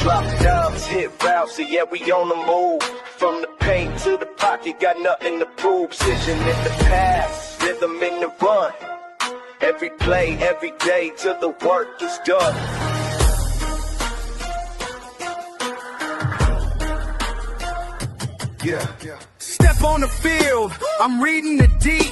Drop dubs, hit routes, so yeah, we on the move. From the paint to the pocket, got nothing to prove. Precision in the pass, rhythm in the run. Every play, every day, till the work is done. Yeah. Step on the field, I'm reading the D.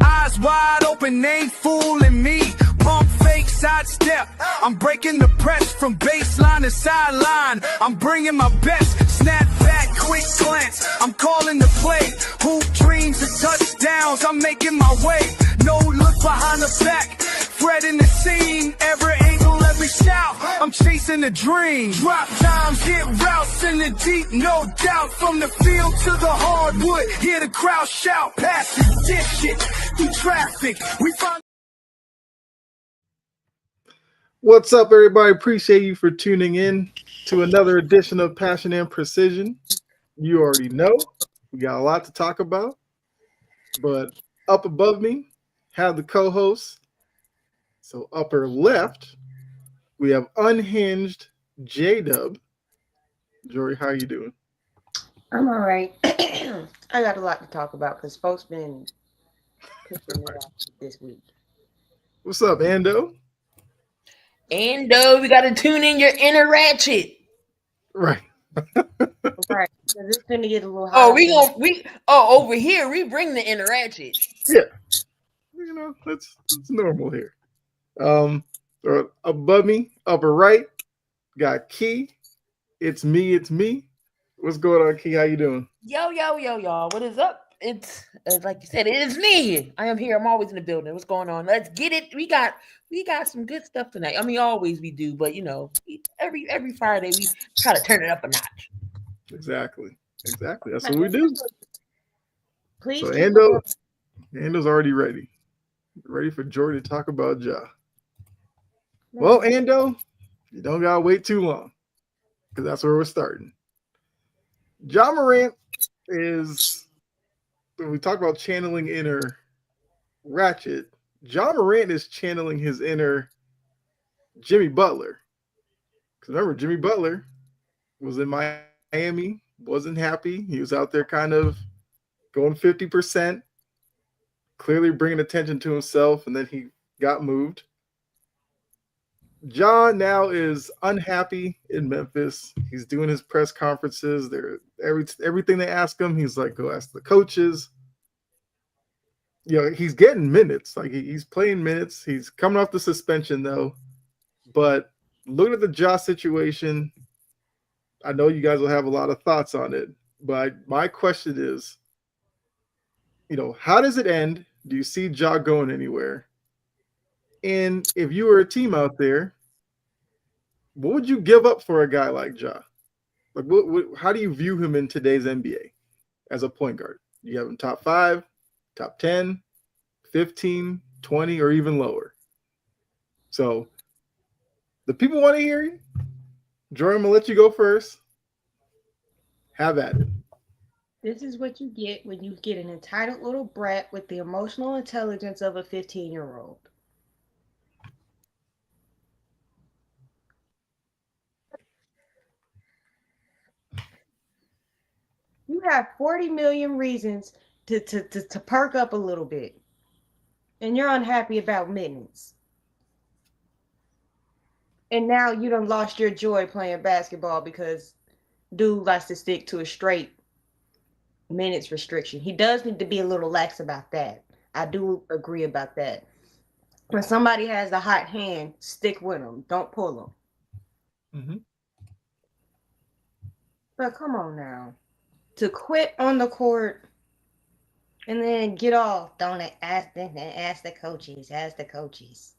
Eyes wide open, ain't fooling me. Pump fake side step, I'm breaking the press from baseline to sideline. I'm bringing my best, snap back, quick glance. I'm calling the play, hoop dreams and touchdowns. I'm making my way, no look behind the back. Fred in the scene, every angle, every shout. I'm chasing the dream. Drop times, hit routes in the deep, no doubt. From the field to the hardwood, hear the crowd shout. Pass it, dish it, through traffic. We find. What's up, everybody? Appreciate you for tuning in to another edition of Passion and Precision. You already know we got a lot to talk about, but up above me have the co-hosts. So upper left, we have unhinged J-Dub. Jory, how you doing? I'm all right. I got a lot to talk about because folks been pushing me off this week. What's up, Ando? Ando, we gotta tune in your inner ratchet. Right. Right. Because it's going to get a little hot. Over here we bring the inner ratchet. Yeah. You know, that's normal here. Above me, upper right, got Key. It's me. What's going on, Key? How you doing? Yo, y'all. What is up? It's like you said, it is me. I am here. I'm always in the building. What's going on? Let's get it. We got some good stuff tonight. I mean, always we do, but you know, every Friday we try to turn it up a notch. Exactly. That's what we do. Please. So Ando's already ready. Ready for Jory to talk about Ja. Well, Ando, you don't gotta wait too long, because that's where we're starting. Ja Morant is, when we talk about channeling inner ratchet, Ja Morant is channeling his inner Jimmy Butler. Because remember, Jimmy Butler was in Miami, wasn't happy. He was out there kind of going 50%, clearly bringing attention to himself, and then he got moved. Ja now is unhappy in Memphis. He's doing his press conferences. Everything they ask him, he's like, go ask the coaches. You know, he's getting minutes. Like he's playing minutes. He's coming off the suspension though. But looking at the Ja situation, I know you guys will have a lot of thoughts on it. But my question is, you know, how does it end? Do you see Ja going anywhere? And if you were a team out there, what would you give up for a guy like Ja? Like, how do you view him in today's NBA as a point guard? You have him top 5, top 10, 15, 20, or even lower. So the people want to hear you. Jordan, I'm going to let you go first. Have at it. This is what you get when you get an entitled little brat with the emotional intelligence of a 15-year-old. You have 40 million reasons to perk up a little bit. And you're unhappy about minutes. And now you done lost your joy playing basketball because dude likes to stick to a straight minutes restriction. He does need to be a little lax about that. I do agree about that. When somebody has a hot hand, stick with them. Don't pull them. Mm-hmm. But come on now. To quit on the court and then get off, don't ask the coaches. Ask the coaches.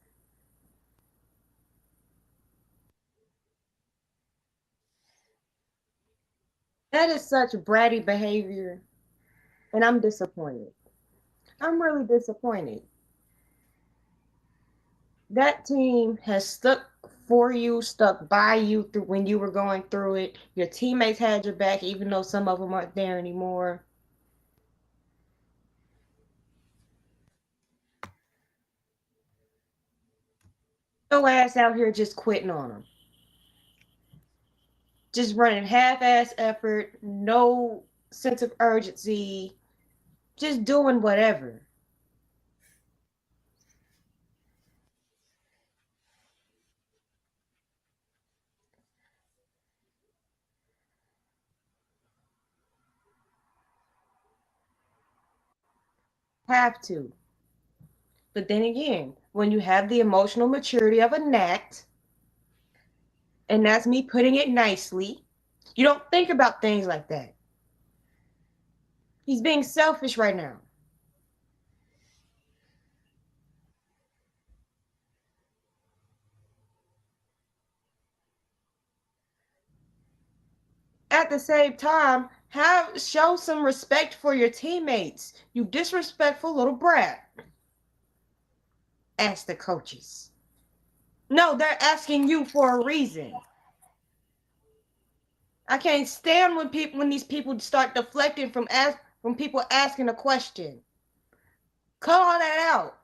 That is such bratty behavior. And I'm disappointed. I'm really disappointed. That team has stuck for you, stuck by you through when you were going through it. Your teammates had your back, even though some of them aren't there anymore. Your ass out here just quitting on them. just running half-ass effort, no sense of urgency, just doing whatever. Have to. But then again, when you have the emotional maturity of a gnat, and that's me putting it nicely, you don't think about things like that. He's being selfish right now. At the same time, have show some respect for your teammates. You disrespectful little brat. Ask the coaches. No, they're asking you for a reason. I can't stand when these people start deflecting from people asking a question. Cut all that out.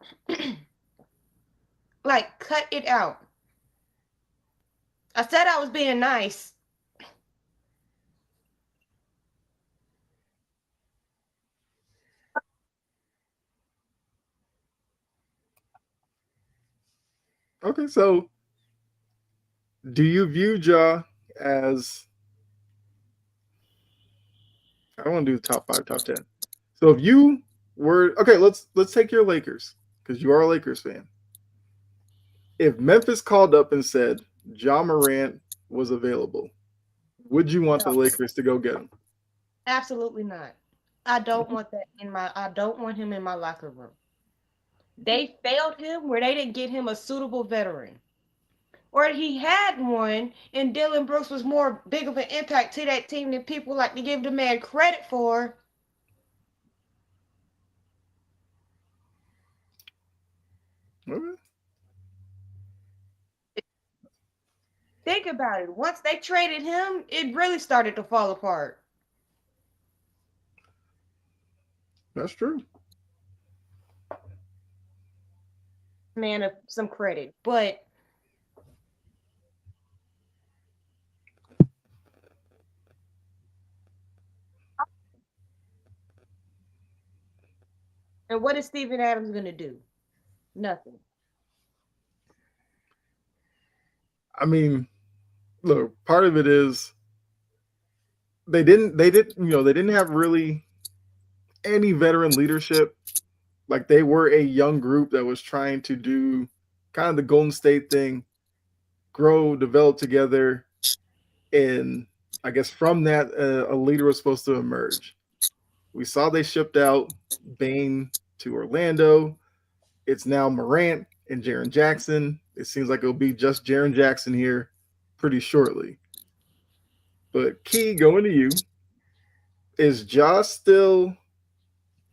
Like, cut it out. I said I was being nice. Okay, so do you view Ja as, I don't want to do the top 5, top 10. So if you were, okay, let's take your Lakers because you are a Lakers fan. If Memphis called up and said Ja Morant was available, would you want the No, Lakers to go get him? absolutely not. I don't want him in my locker room. They failed him where they didn't get him a suitable veteran. Or he had one, and Dylan Brooks was more big of an impact to that team than people like to give the man credit for. Okay. Think about it. Once they traded him, it really started to fall apart. That's true. Man, of some credit, but and what is Steven Adams gonna do? Nothing. I mean, look, part of it is they didn't have really any veteran leadership. Like they were a young group that was trying to do kind of the Golden State thing, grow, develop together, and I guess from that a leader was supposed to emerge. We saw they shipped out Bane to Orlando. It's now Morant and Jaren Jackson. It seems like it'll be just Jaren Jackson here pretty shortly. But Key, going to you, is Ja still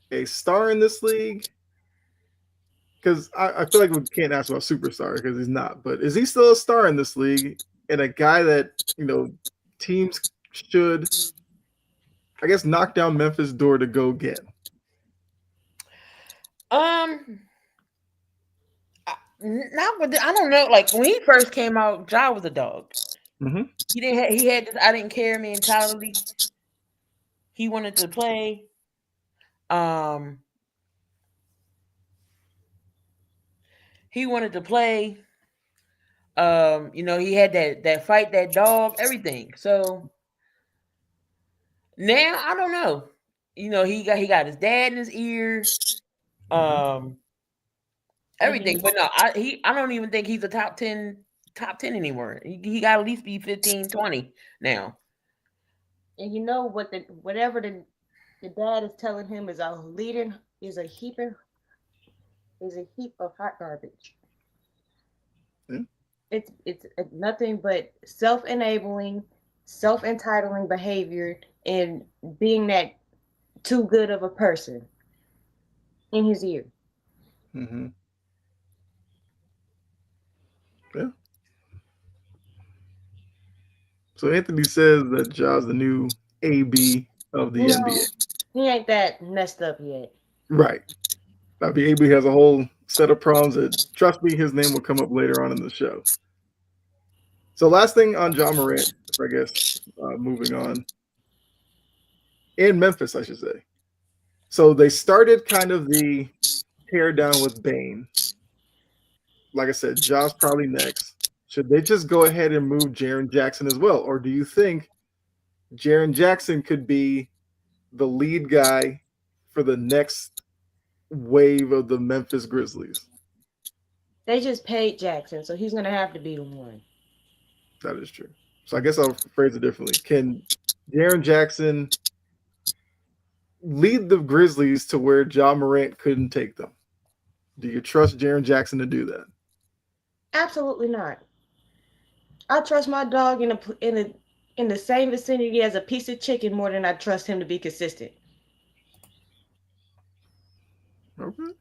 a star in this league? Because I feel like we can't ask about superstar because he's not. But is he still a star in this league and a guy that teams should, I guess, knock down Memphis' door to go get? Not with I don't know. Like when he first came out, Ja was a dog. Mm-hmm. He had this I didn't care mentality. He wanted to play. Um, he wanted to play. He had that fight, that dog, everything. So now I don't know. He got his dad in his ear. Um, everything. But no, I don't even think he's a top 10 anymore. He got to at least be 15, 20 now. And you know what whatever the dad is telling him is is a heap of hot garbage. Yeah. It's nothing but self-enabling, self-entitling behavior and being that too good of a person in his ear. Mm-hmm. Yeah. So Anthony says that Ja's the new AB of the NBA. He ain't that messed up yet. Right. I mean, AB has a whole set of problems that, trust me, his name will come up later on in the show. So last thing on Ja Morant, I guess, moving on. In Memphis, I should say. So they started kind of the tear down with Bane. Like I said, Ja's probably next. Should they just go ahead and move Jaren Jackson as well? Or do you think Jaren Jackson could be the lead guy for the next wave of the Memphis Grizzlies? They just paid Jackson, so he's gonna have to be the one. That is true. So I guess I'll phrase it differently. Can Jaren Jackson lead the Grizzlies to where Ja Morant couldn't take them? Do you trust Jaren Jackson to do that? Absolutely not. I trust my dog in the same vicinity as a piece of chicken more than I trust him to be consistent. Okay.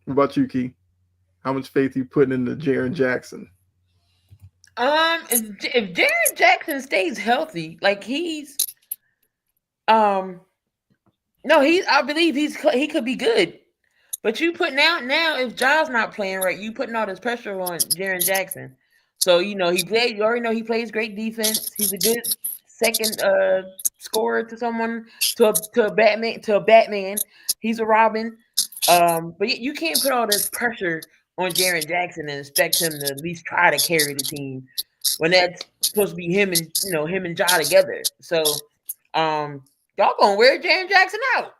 What about you, Key? How much faith you putting into Jaren Jackson? If Jaren Jackson stays healthy, like no, I believe he could be good. But you putting out now, if Ja's not playing right, you putting all this pressure on Jaren Jackson. So you already know he plays great defense. He's a good second scorer to someone, to a Batman. He's a Robin. But you can't put all this pressure on Jaren Jackson and expect him to at least try to carry the team when that's supposed to be him and Ja together. So y'all gonna wear Jaren Jackson out.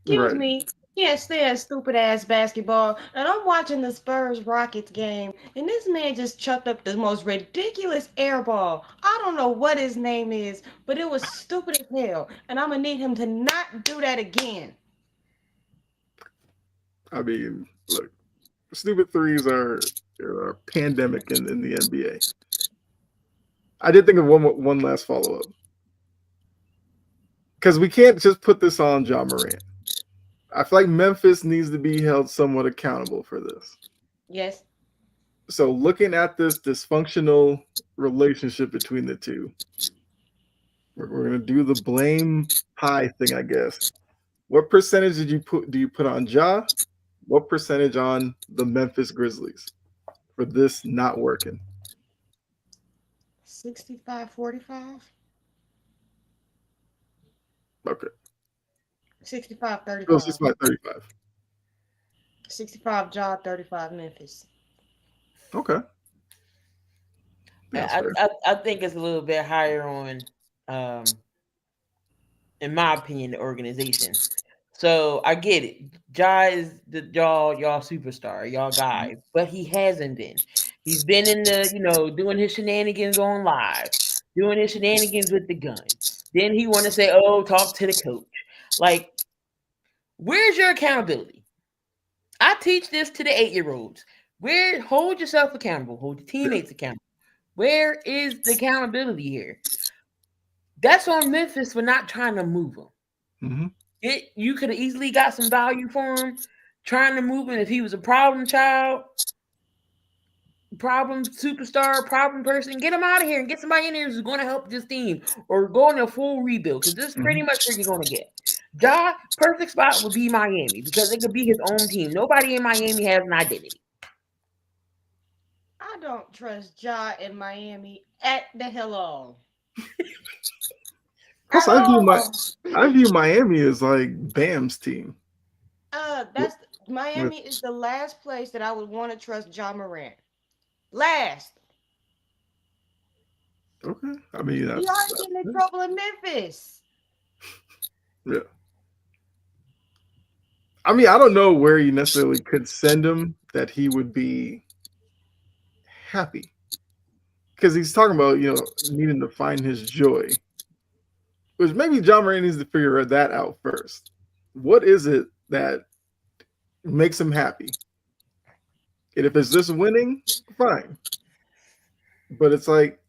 Excuse me. Can't stand stupid ass basketball. And I'm watching the Spurs Rockets game, and this man just chucked up the most ridiculous air ball. I don't know what his name is, but it was stupid as hell. And I'm gonna need him to not do that again. I mean, look, stupid threes are a pandemic in the NBA. I did think of one last follow up. Because we can't just put this on Ja Morant. I feel like Memphis needs to be held somewhat accountable for this. Yes. So looking at this dysfunctional relationship between the two, we're going to do the blame pie thing, I guess. What percentage do you put on Ja? What percentage on the Memphis Grizzlies for this not working? 65-45? Okay. 65-35. 65-35. 65 Ja, 35 Memphis. Okay. I think it's a little bit higher on, in my opinion, the organization. So I get it. Ja is y'all superstar, y'all guy, but he hasn't been. He's been in the doing his shenanigans on live, doing his shenanigans with the gun. Then he want to say, "Oh, talk to the coach." Like, where's your accountability? I teach this to the 8-year-olds. Hold yourself accountable. Hold your teammates accountable. Where is the accountability here? That's on Memphis for not trying to move him. Mm-hmm. You could have easily got some value for him, trying to move him if he was a problem child, problem superstar, problem person. Get him out of here and get somebody in here who's going to help this team or go in a full rebuild, because this is pretty much what you're going to get. Ja, perfect spot would be Miami because it could be his own team. Nobody in Miami has an identity. I don't trust Ja in Miami at the hell all. Plus, I view Miami as like Bam's team. Miami is the last place that I would want to trust Ja Morant. Last. Okay. I mean, You are getting in trouble in Memphis. Yeah. I mean, I don't know where you necessarily could send him that he would be happy. Because he's talking about, needing to find his joy. Which maybe Ja Morant needs to figure that out first. What is it that makes him happy? And if it's just winning, fine. But it's like,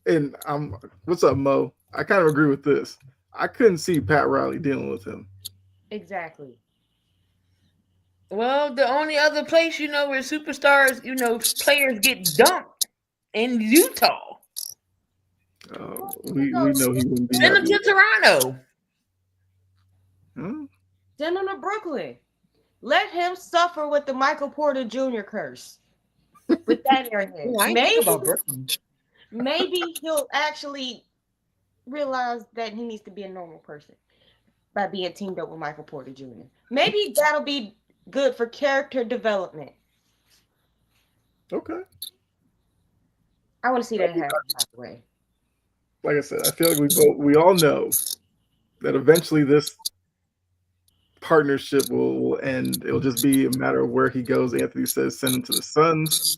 what's up, Mo? I kind of agree with this. I couldn't see Pat Riley dealing with him. Exactly. Well, the only other place where superstars, players get dumped in Utah. We know he wouldn't be. Send him to Toronto. Huh? Send him to Brooklyn. Let him suffer with the Michael Porter Jr. curse. with that airhead. Ooh, I ain't think about Britain. Maybe he'll actually realize that he needs to be a normal person by being teamed up with Michael Porter Jr. Maybe that'll be good for character development. Okay. I want to see that happen, by the way. Like I said, I feel like we all know that eventually this partnership will end. It'll just be a matter of where he goes. Anthony says send him to the Suns.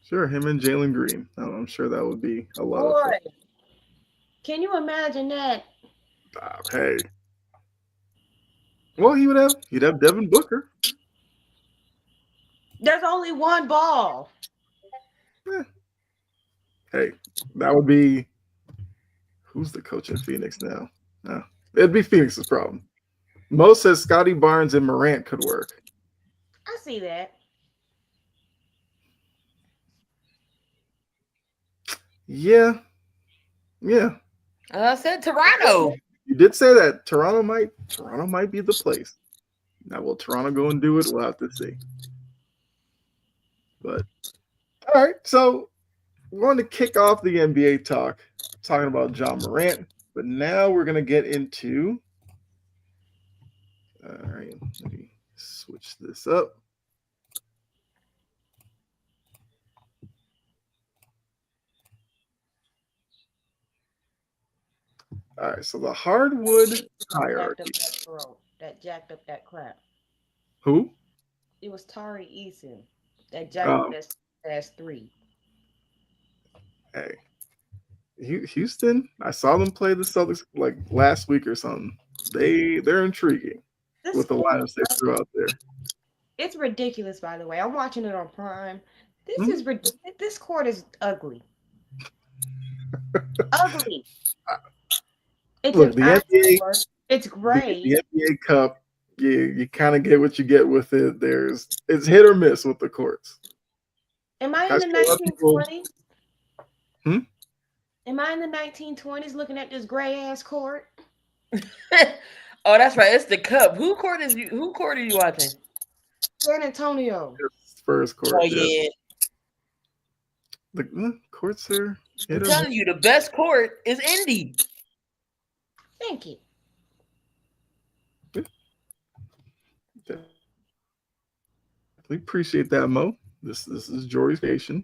Sure, him and Jalen Green. I'm sure that would be a lot of fun. Boy, can you imagine that? Hey. Well, he'd have Devin Booker. There's only one ball. Hey, that would be who's the coach in Phoenix now? No, it'd be Phoenix's problem. Mo says Scotty Barnes and Morant could work. I see that. Yeah. I said Toronto. You did say that Toronto might be the place. Now, will Toronto go and do it? We'll have to see. But all right, so we're going to kick off the NBA talk, talking about John Morant. But now we're going to get into. All right, let me switch this up. All right, so the Hardwood Hierarchy. That jacked up that crap. Who? It was Tari Eason that jacked up that ass 3. Hey, Houston. I saw them play the Celtics like last week or something. They're intriguing with the lineups they threw out there. It's ridiculous, by the way. I'm watching it on Prime. This court is ugly. Ugly. It's Look, the NBA. It's great. The NBA Cup. You kind of get what you get with it. It's hit or miss with the courts. Am I in the 1920s? Am I in the 1920s looking at this gray ass court? Oh, that's right. It's the Cup. Who court are you watching? San Antonio. Spurs court. Oh yeah. The courts are. I'm telling you, the best court is Indy. Thank you. We appreciate that, Mo. This is Jory's station.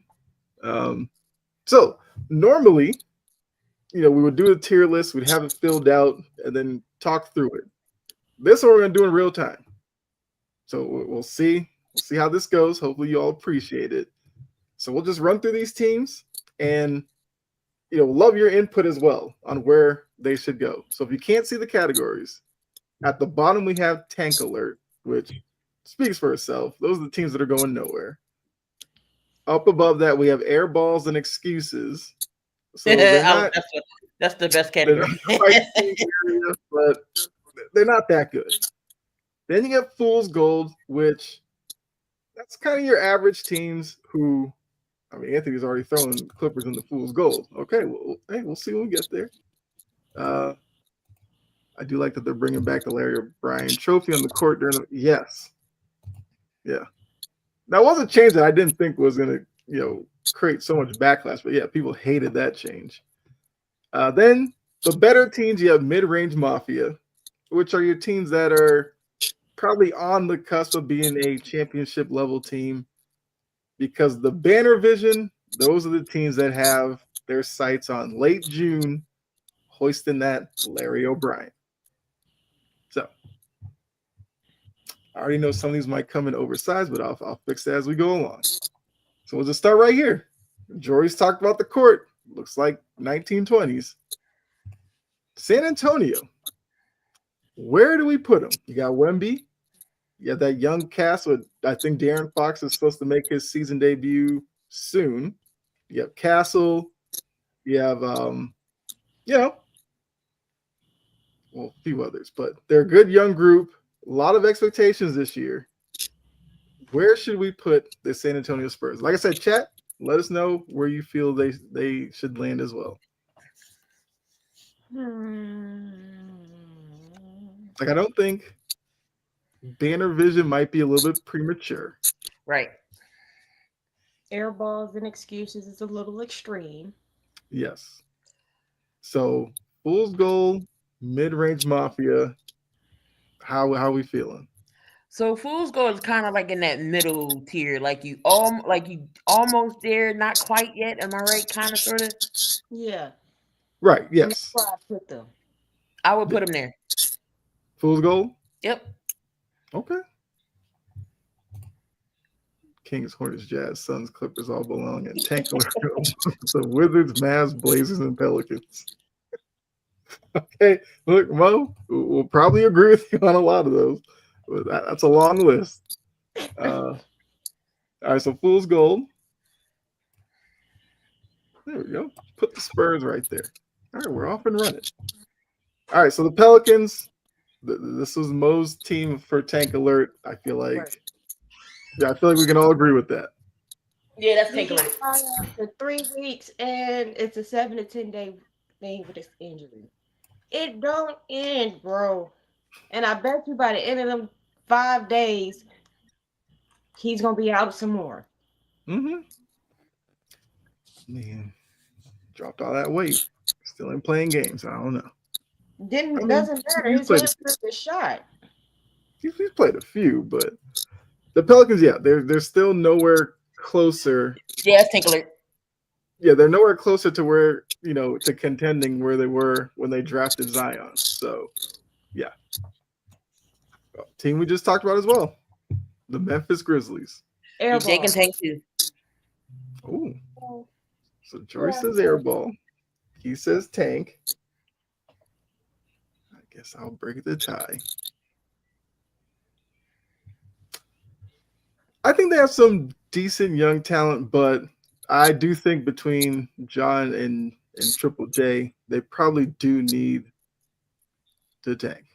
So normally, we would do a tier list, we'd have it filled out, and then talk through it. This one we're gonna do in real time. So we'll see how this goes. Hopefully you all appreciate it. So we'll just run through these teams and love your input as well on where they should go. So if you can't see the categories, at the bottom we have Tank Alert, which speaks for itself. Those are the teams that are going nowhere. Up above that, we have air balls and excuses. So that's the best category. But they're not that good. Then you get Fool's Gold, which that's kind of your average teams who, Anthony's already throwing Clippers in the Fool's Gold. Okay, we'll see when we get there. I do like that they're bringing back the Larry O'Brien trophy on the court yes. Yeah. That was a change that I didn't think was going to, create so much backlash. But, yeah, people hated that change. Then the better teams, you have Mid-Range Mafia, which are your teams that are probably on the cusp of being a championship-level team because the banner vision, those are the teams that have their sights on late June, hoisting that Larry O'Brien. So I already know some of these might come in oversized, but I'll fix that as we go along. So we'll just start right here. Jory's talked about the court. Looks like 1920s. San Antonio. Where do we put them? You got Wemby. You have that young cast with, I think De'Aaron Fox is supposed to make his season debut soon. You have Castle. You have, a few others, but they're a good young group. A lot of expectations this year. Where should we put the San Antonio Spurs? Like I said, chat, let us know where you feel they should land as well. Like, I don't think banner vision might be a little bit premature. Right. Air balls and excuses is a little extreme. Yes. So Fool's Gold, mid-range Mafia. How we feeling? So Fool's Gold is kind of like in that middle tier, like you almost there, not quite yet. Am I right? Kind of, sort of. Yeah, Right. and that's Yes. where I put them. I would Yeah. put him there. Fool's Gold. Yep. Okay. Kings, Hornets, Jazz, Suns, Clippers all belong in Tank Alert. The Wizards, Mavs, Blazers, and Pelicans. Okay, look, Mo, we'll probably agree with you on a lot of those. But that's a long list. All right, so Fool's Gold. There we go. Put the Spurs right there. All right, we're off and running. All right, so the Pelicans. This was Mo's team for Tank Alert. I feel like, Right. yeah, I feel like we can all agree with that. Yeah, that's He take a gets look. fired after 3 weeks, and it's a 7 to 10 day thing with his injury. It don't end, bro. And I bet you by the end of them 5 days, he's gonna be out some more. Mm-hmm. Man, dropped all that weight. Still ain't playing games. I don't know. I Didn't mean, doesn't matter. he's His played, hand took the shot. he's played a few, but the Pelicans, yeah, they're still nowhere closer. Yeah, that's take a look. Yeah, they're nowhere closer to where to contending where they were when they drafted Zion. So yeah, team we just talked about as well, the Memphis Grizzlies. Air You Jake and ball. Tank too. Oh, Oh, so Jory says airball. He says tank. I guess I'll break the tie. I think they have some decent young talent, but I do think between John and Triple J, they probably do need to tank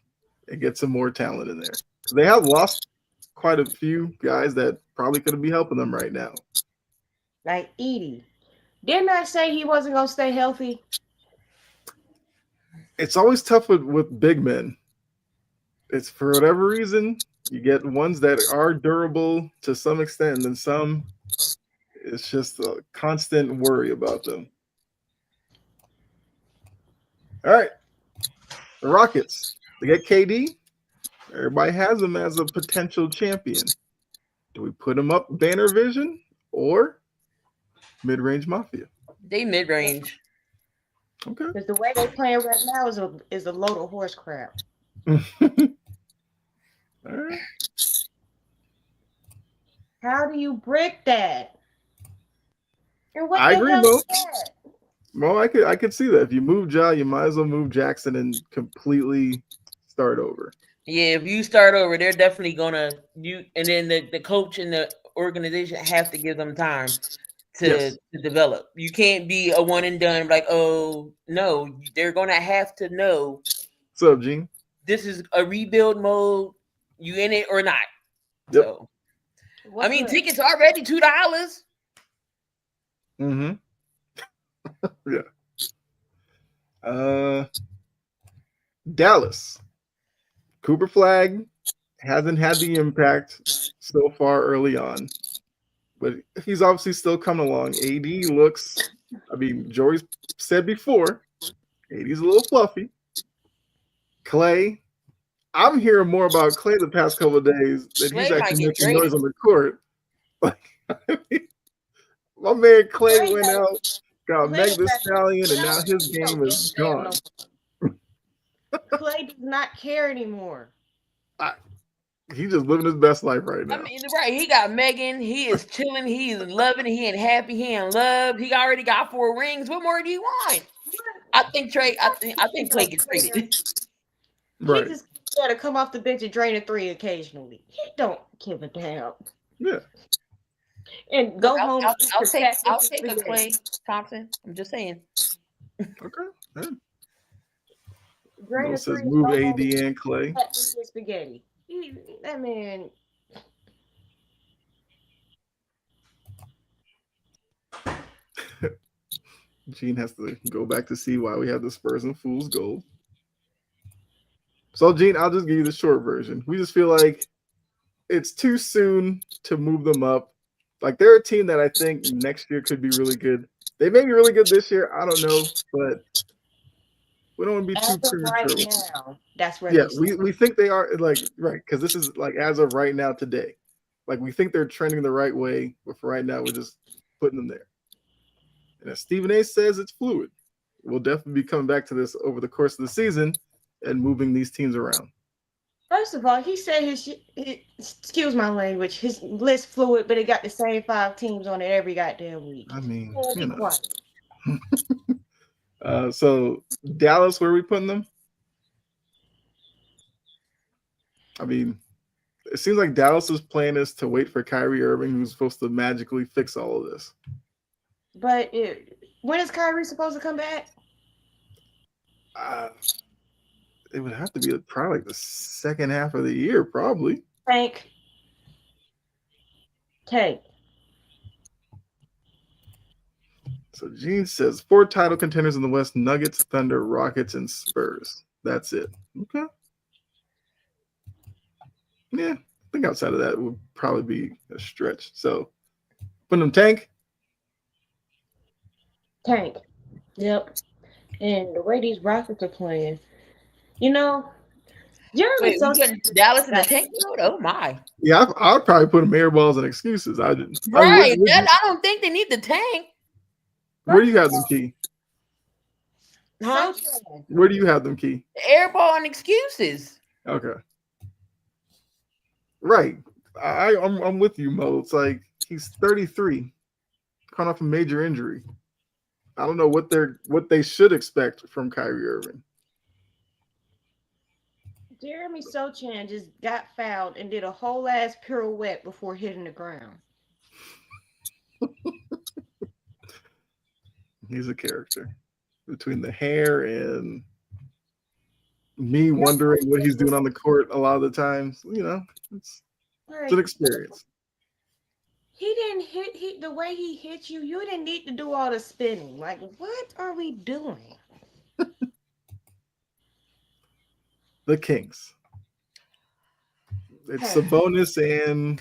and get some more talent in there. They have lost quite a few guys that probably could be helping them right now. like Edie. Didn't I say he wasn't gonna stay healthy? It's always tough with big men. It's for whatever reason, you get ones that are durable to some extent, and then some it's just a constant worry about them. All right, the Rockets. They get KD. Everybody has him as a potential champion. Do we put him up banner vision or mid-range mafia? They mid range. Okay. Because the way they playing right now is a load of horse crap. All right. How do you break that? And what I the agree, hell Mo. is that? Well, I could see that. If you move Ja, you might as well move Jackson and completely start over. Yeah, if you start over, they're definitely gonna and then the coach and the organization have to give them time Yes. to develop. You can't be a one and done like, oh no, they're gonna have to know What's up, Gene? this is a rebuild mode. You in it or not? Yep. So I What's mean, up? tickets already $2. Mm-hmm. Yeah. Dallas. Cooper Flag hasn't had the impact so far early on, but he's obviously still coming along. AD looks, I mean, Joey's said before, AD's a little fluffy. Clay, I'm hearing more about Clay the past couple of days that he's Clay might actually get making noise traded. on the court. Like, I mean, my man Clay Clay went has- out, got Clay Meg the has- Stallion, and now his He don't game give is a damn gone. no. Clay does not care anymore. He's just living his best life right I now. mean, right? He got Megan. He is chilling. He is loving. He ain't happy. He in love. He already got 4 rings. What more do you want? I think Trey. I think Clay gets traded. He Right. just gotta come off the bench and drain a three occasionally. He don't give a damn. Yeah. And go home. I'll and take protect I'll his take a spaghetti. Clay Thompson. I'm just saying. Okay. Yeah. Drain Mo a says three. move Go home AD and and Clay. protect his spaghetti. That man. Gene has to go back to see why we have the Spurs and Fool's Gold. So, Gene, I'll just give you the short version. We just feel like it's too soon to move them up. Like they're a team that I think next year could be really good. They may be really good this year. I don't know, but we don't want to be As too of right premature with them. now, that's where Yeah, they stand. we think they are like right because this is like as of right now today. Like we think they're trending the right way, but for right now we're just putting them there. And as Stephen A says, it's fluid. We'll definitely be coming back to this over the course of the season and moving these teams around. First of all, he said excuse my language, his list fluid, but it got the same 5 teams on it every goddamn week. I mean, Yeah, be quiet. So Dallas, where are we putting them? I mean, it seems like Dallas's plan is to wait for Kyrie Irving, who's supposed to magically fix all of this. But when is Kyrie supposed to come back? Uh, it would have to be probably like the second half of the year, probably. Tank. Tank. So Gene says 4 title contenders in the West: Nuggets, Thunder, Rockets, and Spurs. That's it. Okay. Yeah, I think outside of that would probably be a stretch. So putting them tank. Tank. Yep. And the way these Rockets are playing, you know, Jeremy Wait, we so putting Dallas in the tank mode? Oh my! Yeah, I would probably put them airballs and excuses. I didn't. I mean, Right. I don't think they need the tank. where do you have them, Key? Huh? so Where do you have them, Key? Airball and excuses. Okay. Right. I'm with you, Mo. It's like he's 33, coming off a major injury. I don't know what they should expect from Kyrie Irving. Jeremy Sochan just got fouled and did a whole ass pirouette before hitting the ground. He's a character. Between the hair and me wondering what he's doing on the court a lot of the times, it's an experience. He didn't hit the way he hit you. You didn't need to do all the spinning. Like, what are we doing? The Kings. It's Sabonis and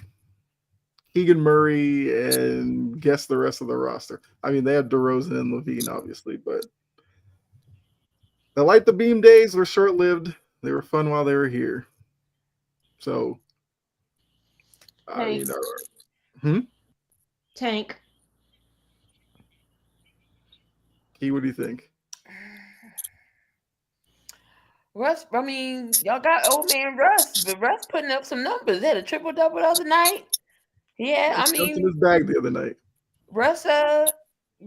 Keegan Murray and guess the rest of the roster. I mean, they have DeRozan and Levine, obviously, but the light the beam days were short lived. They were fun while they were here. So, I mean, Tank. Key, what do you think? Russ, I mean, y'all got old man Russ, but Russ putting up some numbers. They had a triple double the other night. Yeah, I Jumped in mean, his bag the other night. Russ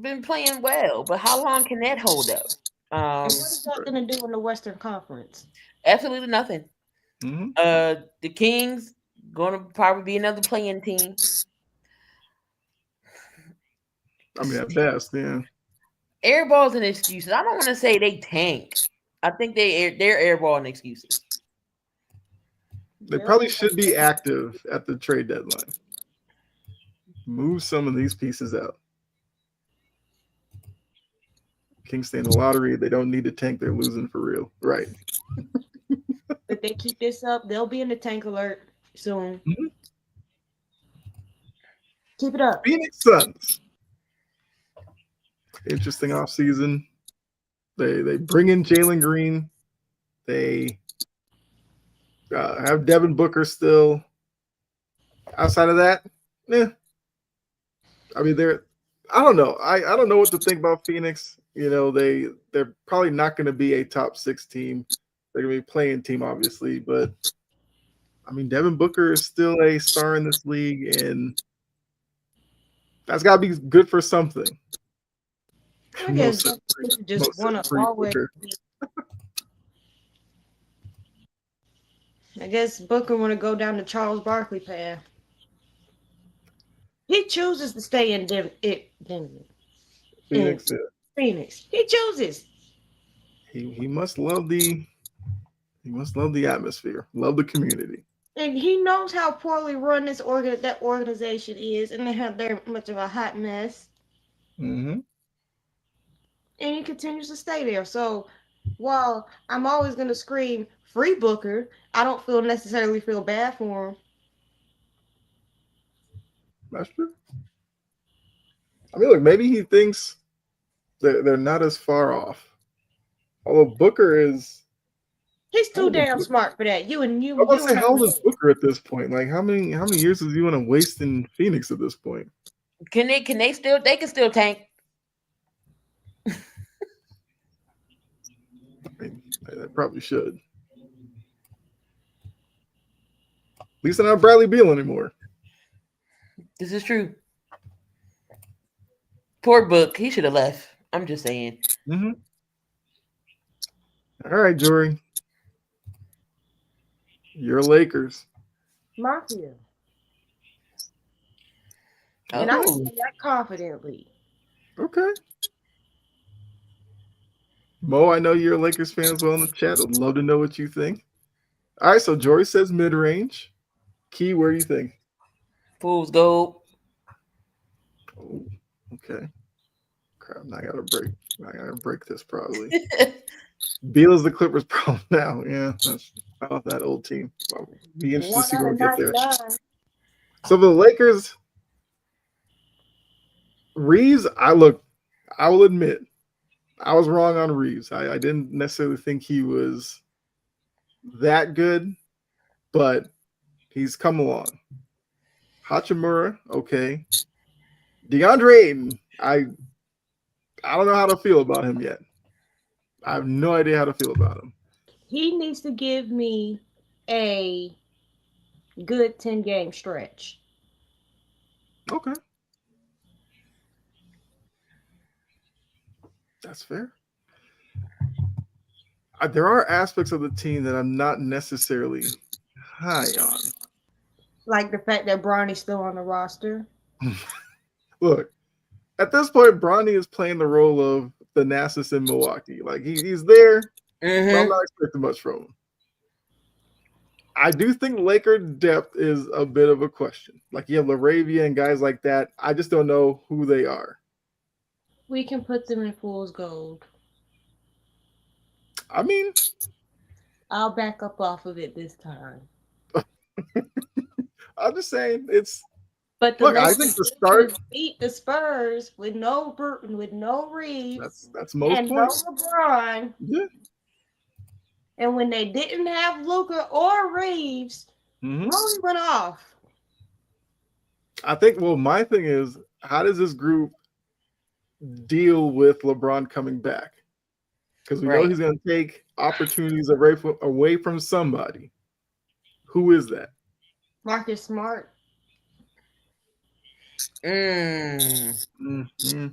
been playing well, but how long can that hold up? What is that going to do in the Western Conference? Absolutely nothing. Mm-hmm. The Kings going to probably be another playing team. I mean, at best, yeah. Airballs and excuses. I don't want to say they tank. I think they're airball and excuses. They probably should be active at the trade deadline. Move some of these pieces out. Kings stay in the lottery. They don't need to tank. They're losing for real. Right. If they keep this up, they'll be in the tank alert soon. Mm-hmm. Keep it up. Phoenix Suns. Interesting offseason. They bring in Jalen Green. They have Devin Booker still. Outside of that, I mean, I don't know. I don't know what to think about Phoenix. They're probably not going to be a top 6 team. They're going to be a playing team, obviously. But, I mean, Devin Booker is still a star in this league, and that's got to be good for something. I guess just want to always. I guess Booker want to go down the Charles Barkley path. He chooses to stay in Phoenix. Phoenix. He chooses. He must love the atmosphere, love the community. And he knows how poorly run that organization is, and they have very much of a hot mess. Mm-hmm. And he continues to stay there. So while I'm always going to scream free Booker, I don't necessarily feel bad for him. That's true. I mean, look, maybe he thinks they're not as far off. Although Booker is. He's How too old is damn Booker? smart for that. You and I was gonna say, how old is know. Booker at this point? Like, how many years does he want to waste in Phoenix at this point? Can they still tank? I mean, they probably should. At least they're not Bradley Beal anymore. This is true. Poor Book. He should have left. I'm just saying. Mm-hmm. All right, Jory. You're Lakers. Mafia. Oh. And I say that confidently. Okay. Mo, I know you're a Lakers fan as well in the chat. I'd love to know what you think. All right, so Jory says mid-range. Key, where do you think? Fool's gold. Oh, okay. Crap, I gotta break this probably. Beal is the Clippers' problem now. Yeah, that's about that old team. I'll be interested to see where we get there. So for the Lakers, Reeves, I will admit, I was wrong on Reeves. I didn't necessarily think he was that good, but he's come along. Hachimura, okay. DeAndre Ayton, I don't know how to feel about him yet. I have no idea how to feel about him. He needs to give me a good 10-game stretch. Okay. That's fair. There are aspects of the team that I'm not necessarily high on. Like the fact that Bronny's still on the roster. Look, at this point, Bronny is playing the role of Thanasis in Milwaukee. Like he's there, but I'm not expecting much from him. I do think Laker depth is a bit of a question. Like you have LaRavia and guys like that. I just don't know who they are. We can put them in fool's gold. I mean, I'll back up off of it this time. I'm just saying it's. But the Look, I think the start beat the Spurs with no Burton, with no Reeves. That's most and points. no LeBron. Yeah. And when they didn't have Luka or Reeves, Rory went off. I think. Well, my thing is, how does this group deal with LeBron coming back? Because we know he's going to take opportunities away from somebody. Who is that? Marcus Smart. Mm-hmm.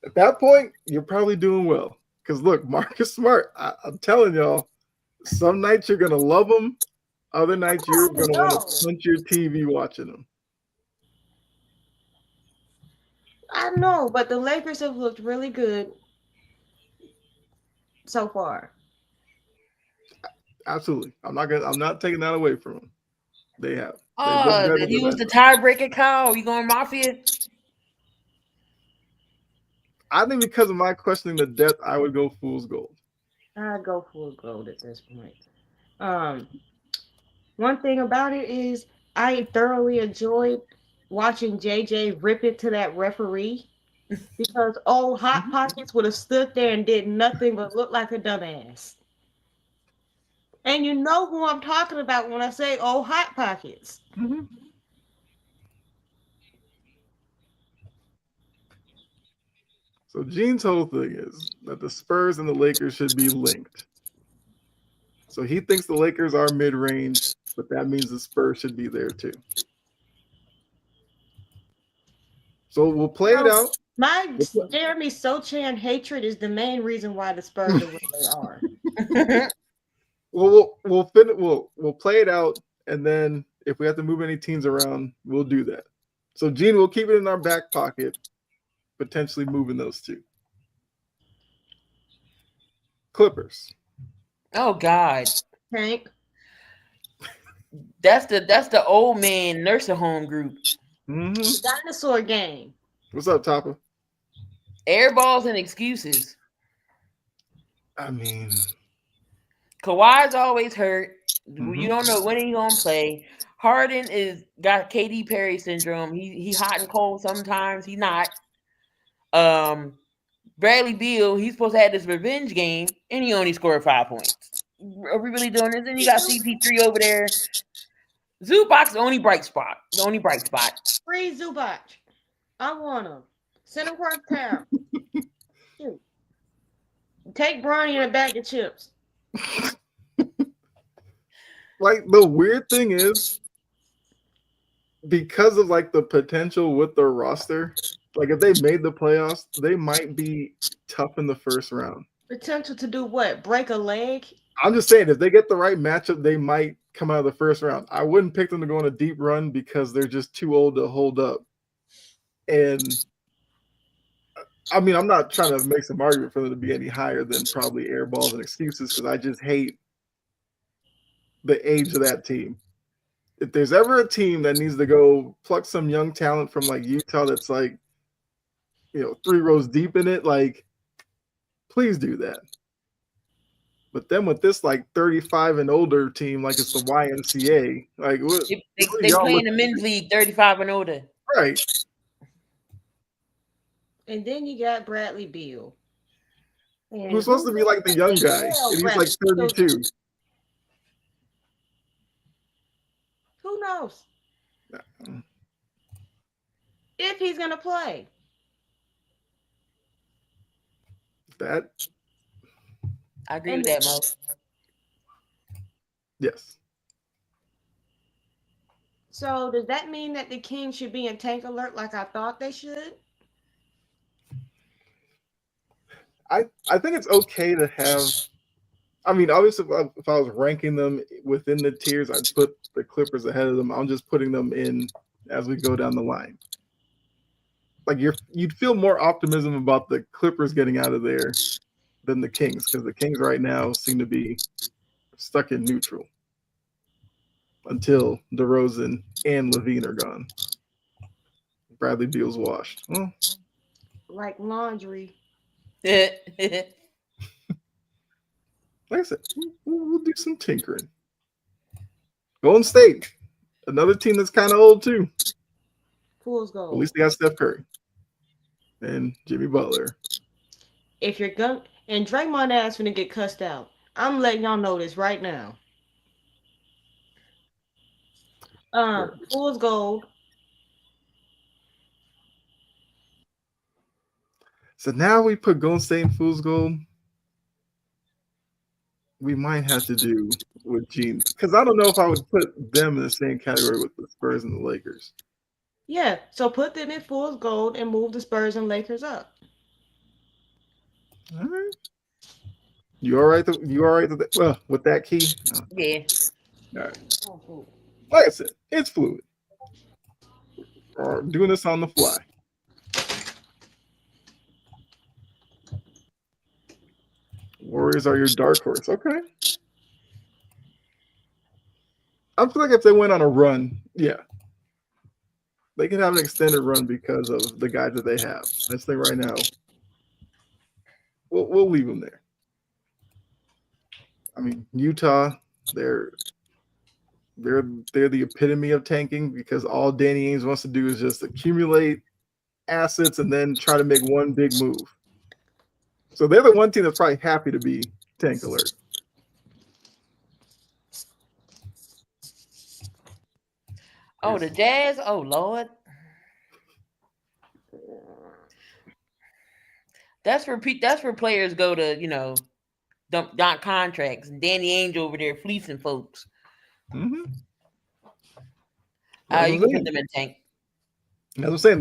At that point, you're probably doing well. Because look, Marcus Smart, I'm telling y'all, some nights you're going to love him. Other nights you're going to want to punch your TV watching him. I know, but the Lakers have looked really good so far. Absolutely. I'm not taking that away from him. They have. He was the tiebreaker, Kyle. You going Mafia? I think because of my questioning the depth, I would go fool's gold. I'd go fool's gold at this point. One thing about it is I thoroughly enjoyed watching JJ rip it to that referee because old Hot Pockets would have stood there and did nothing but look like a dumbass. And you know who I'm talking about when I say old Hot Pockets. Mm-hmm. So Gene's whole thing is that the Spurs and the Lakers should be linked. So he thinks the Lakers are mid-range, but that means the Spurs should be there too. So we'll play it out. My Jeremy Sochan hatred is the main reason why the Spurs are where they are. Well, we'll play it out, and then if we have to move any teams around, we'll do that. So Gene, we'll keep it in our back pocket, potentially moving those two. Clippers. Oh God. Hank. That's the old man nursing home group. Dinosaur game. What's up, Topper? Air balls and excuses. I mean, Kawhi's always hurt. You don't know when he's gonna play. Harden is got KD Perry syndrome. He hot and cold sometimes. He not. Bradley Beal, he's supposed to have this revenge game, and he only scored 5 points. Are we really doing this? And you got CP3 over there. Zubac's the only bright spot. The only bright spot. Free Zubac. I want him. Send him across town. Shoot. Take Bronny and a bag of chips. Like, the weird thing is, because of like the potential with their roster, like if they made the playoffs, they might be tough in the first round. Potential to do what? Break a leg? I'm just saying, if they get the right matchup, they might come out of the first round. I wouldn't pick them to go on a deep run because they're just too old to hold up. And I mean, I'm not trying to make some argument for them to be any higher than probably air balls and excuses, because I just hate the age of that team. If there's ever a team that needs to go pluck some young talent from like Utah that's like, 3 rows deep in it, like, please do that. But then with this like 35 and older team, like it's the YMCA, like what? They play in the men's league, 35 and older. Right. And then you got Bradley Beal. Who's supposed to be like the young guy, and he's like 32. Who knows? If he's going to play. That. I agree with that, Mo. Yes. So does that mean that the Kings should be in tank alert like I thought they should? I think it's okay to have. I mean, obviously, if I was ranking them within the tiers, I'd put the Clippers ahead of them. I'm just putting them in as we go down the line. Like you'd feel more optimism about the Clippers getting out of there than the Kings, because the Kings right now seem to be stuck in neutral until DeRozan and Levine are gone. Bradley Beal's washed. Well, like laundry. Like I said, we'll do some tinkering. Golden State, another team that's kind of old too. Fool's gold. At least they got Steph Curry and Jimmy Butler. If you're going and Draymond ass finna get cussed out. I'm letting y'all know this right now. Fool's gold. So now we put Golden State in Fool's Gold. We might have to do with Jeans, because I don't know if I would put them in the same category with the Spurs and the Lakers. Yeah, so put them in Fool's Gold and move the Spurs and Lakers up. All right. You all right? Well, with that key? Yeah. All right. Like I said, it's fluid. Or doing this on the fly. Warriors are your dark horse. Okay. I feel like if they went on a run, yeah, they could have an extended run because of the guys that they have. I just think right now, we'll leave them there. I mean, Utah, they're the epitome of tanking, because all Danny Ainge wants to do is just accumulate assets and then try to make one big move. So they're the one team that's probably happy to be tank alert. Oh, the Jazz? Oh, Lord. That's where players go to, dump contracts, and Danny Ainge over there fleecing folks. Mm-hmm. You can put them in tank. As I'm saying,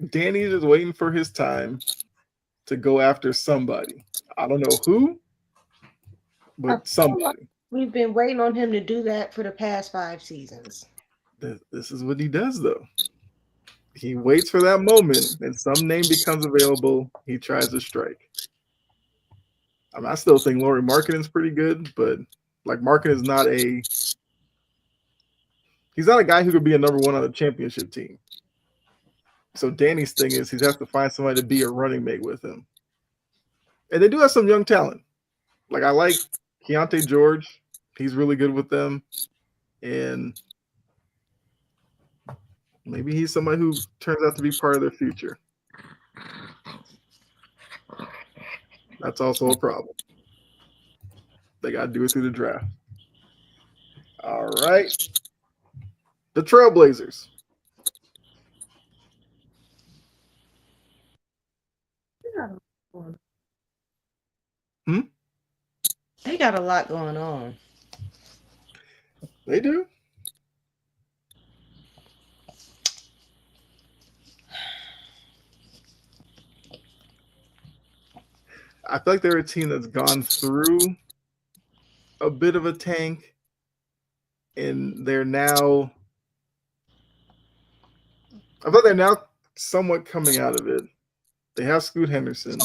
Danny's just waiting for his time to go after somebody. I don't know who, but somebody. We've been waiting on him to do that for the past 5 seasons. This is what he does, though. He waits for that moment, and some name becomes available. He tries to strike. I mean, I still think Lauri Markkanen's pretty good, but like Markkanen is not he's not a guy who could be a number one on a championship team. So Danny's thing is he has to find somebody to be a running mate with him. And they do have some young talent. Like I like Keontae George. He's really good with them. and maybe he's somebody who turns out to be part of their future. That's also a problem. They got to do it through the draft. All right. The Trailblazers. Hmm? They got a lot going on. They do. I feel like they're a team that's gone through a bit of a tank, and they're now. I thought they're now somewhat coming out of it. They have Scoot Henderson.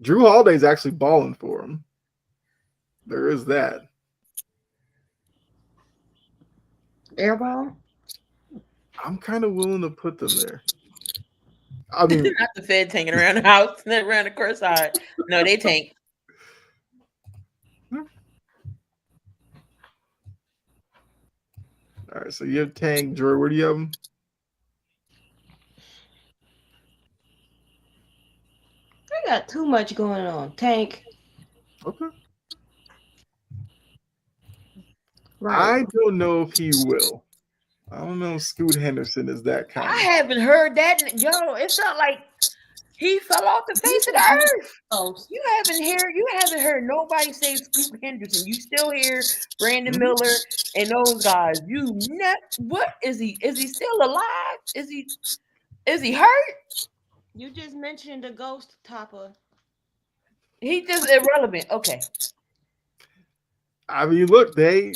Drew Holiday's actually balling for them. There is that. Airball? I'm kind of willing to put them there. I mean, Not the Feds hanging around the house, not around the court side. No, they tank. all right. So you have Tank, Jory. Where do you have them? They got too much going on. Tank. Okay. Right. I don't know if he will. I don't know if Scoot Henderson is that kind. I haven't heard that. Yo, it's not like he fell off the face of the earth. Oh, You haven't heard nobody say Scoot Henderson. You still hear Brandon Miller and those guys. What is he? Is he still alive? Is he hurt? you just mentioned a ghost topper. He just irrelevant. Okay. I mean, look, they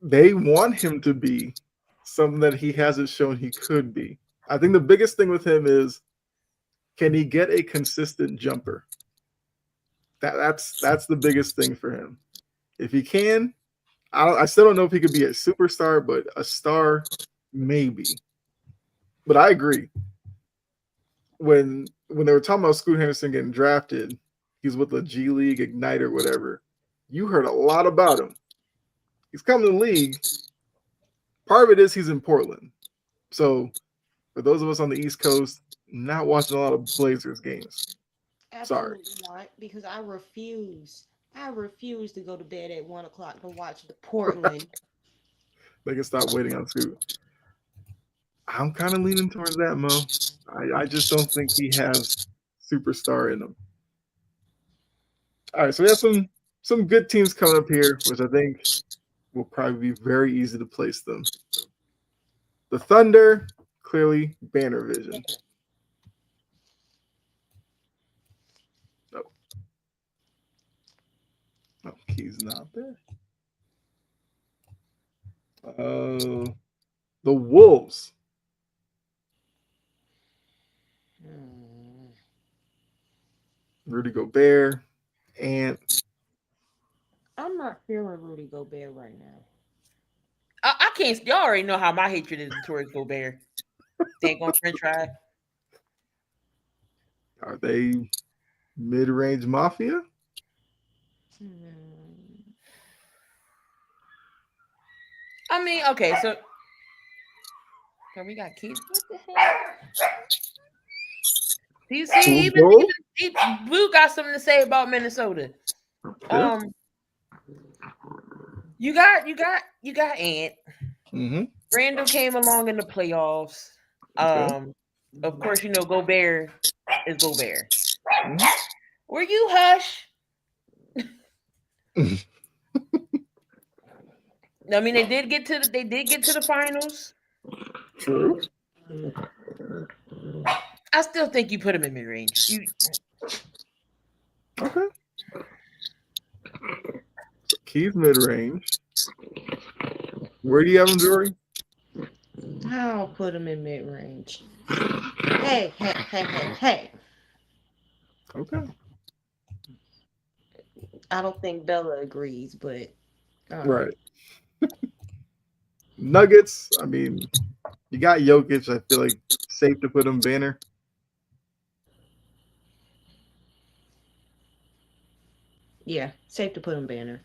want him to be something that he hasn't shown he could be. I think the biggest thing with him is, can he get a consistent jumper? That's the biggest thing for him. If he can, I still don't know if he could be a superstar, but a star maybe. But I agree. When they were talking about Scoot Henderson getting drafted, he's with the G League, Ignite, or whatever. You heard a lot about him. He's coming to the league. Part of it is he's in Portland. So for those of us on the East Coast, not watching a lot of Blazers games. Absolutely not, because I refuse. I refuse to go to bed at 1 o'clock to watch the Portland. They can stop waiting on Scoot. I'm kind of leaning towards that, Mo. I just don't think he has superstar in him. All right, so we have some good teams coming up here, which I think will probably be very easy to place them. The Thunder, clearly banner vision. No, he's not there. The Wolves. Rudy Gobert, and I'm not feeling Rudy Gobert right now. I can't. Y'all already know how my hatred is towards Gobert. They ain't going French fry. Are they mid-range mafia? I mean, okay, so we got kids. What the hell? Do you see? Even Blue got something to say about Minnesota. Yeah. You got Ant. Mm-hmm. Randall came along in the playoffs. Okay. Of course, Gobert is Gobert. Mm-hmm. Were you hush? I mean, they did get to the finals. True. I still think you put him in mid range. Okay. He's mid range. Where do you have him, Jory? I'll put him in mid range. Hey. Okay. I don't think Bella agrees, but right. Nuggets. I mean, you got Jokic. I feel like safe to put him banner. Yeah, safe to put him banner.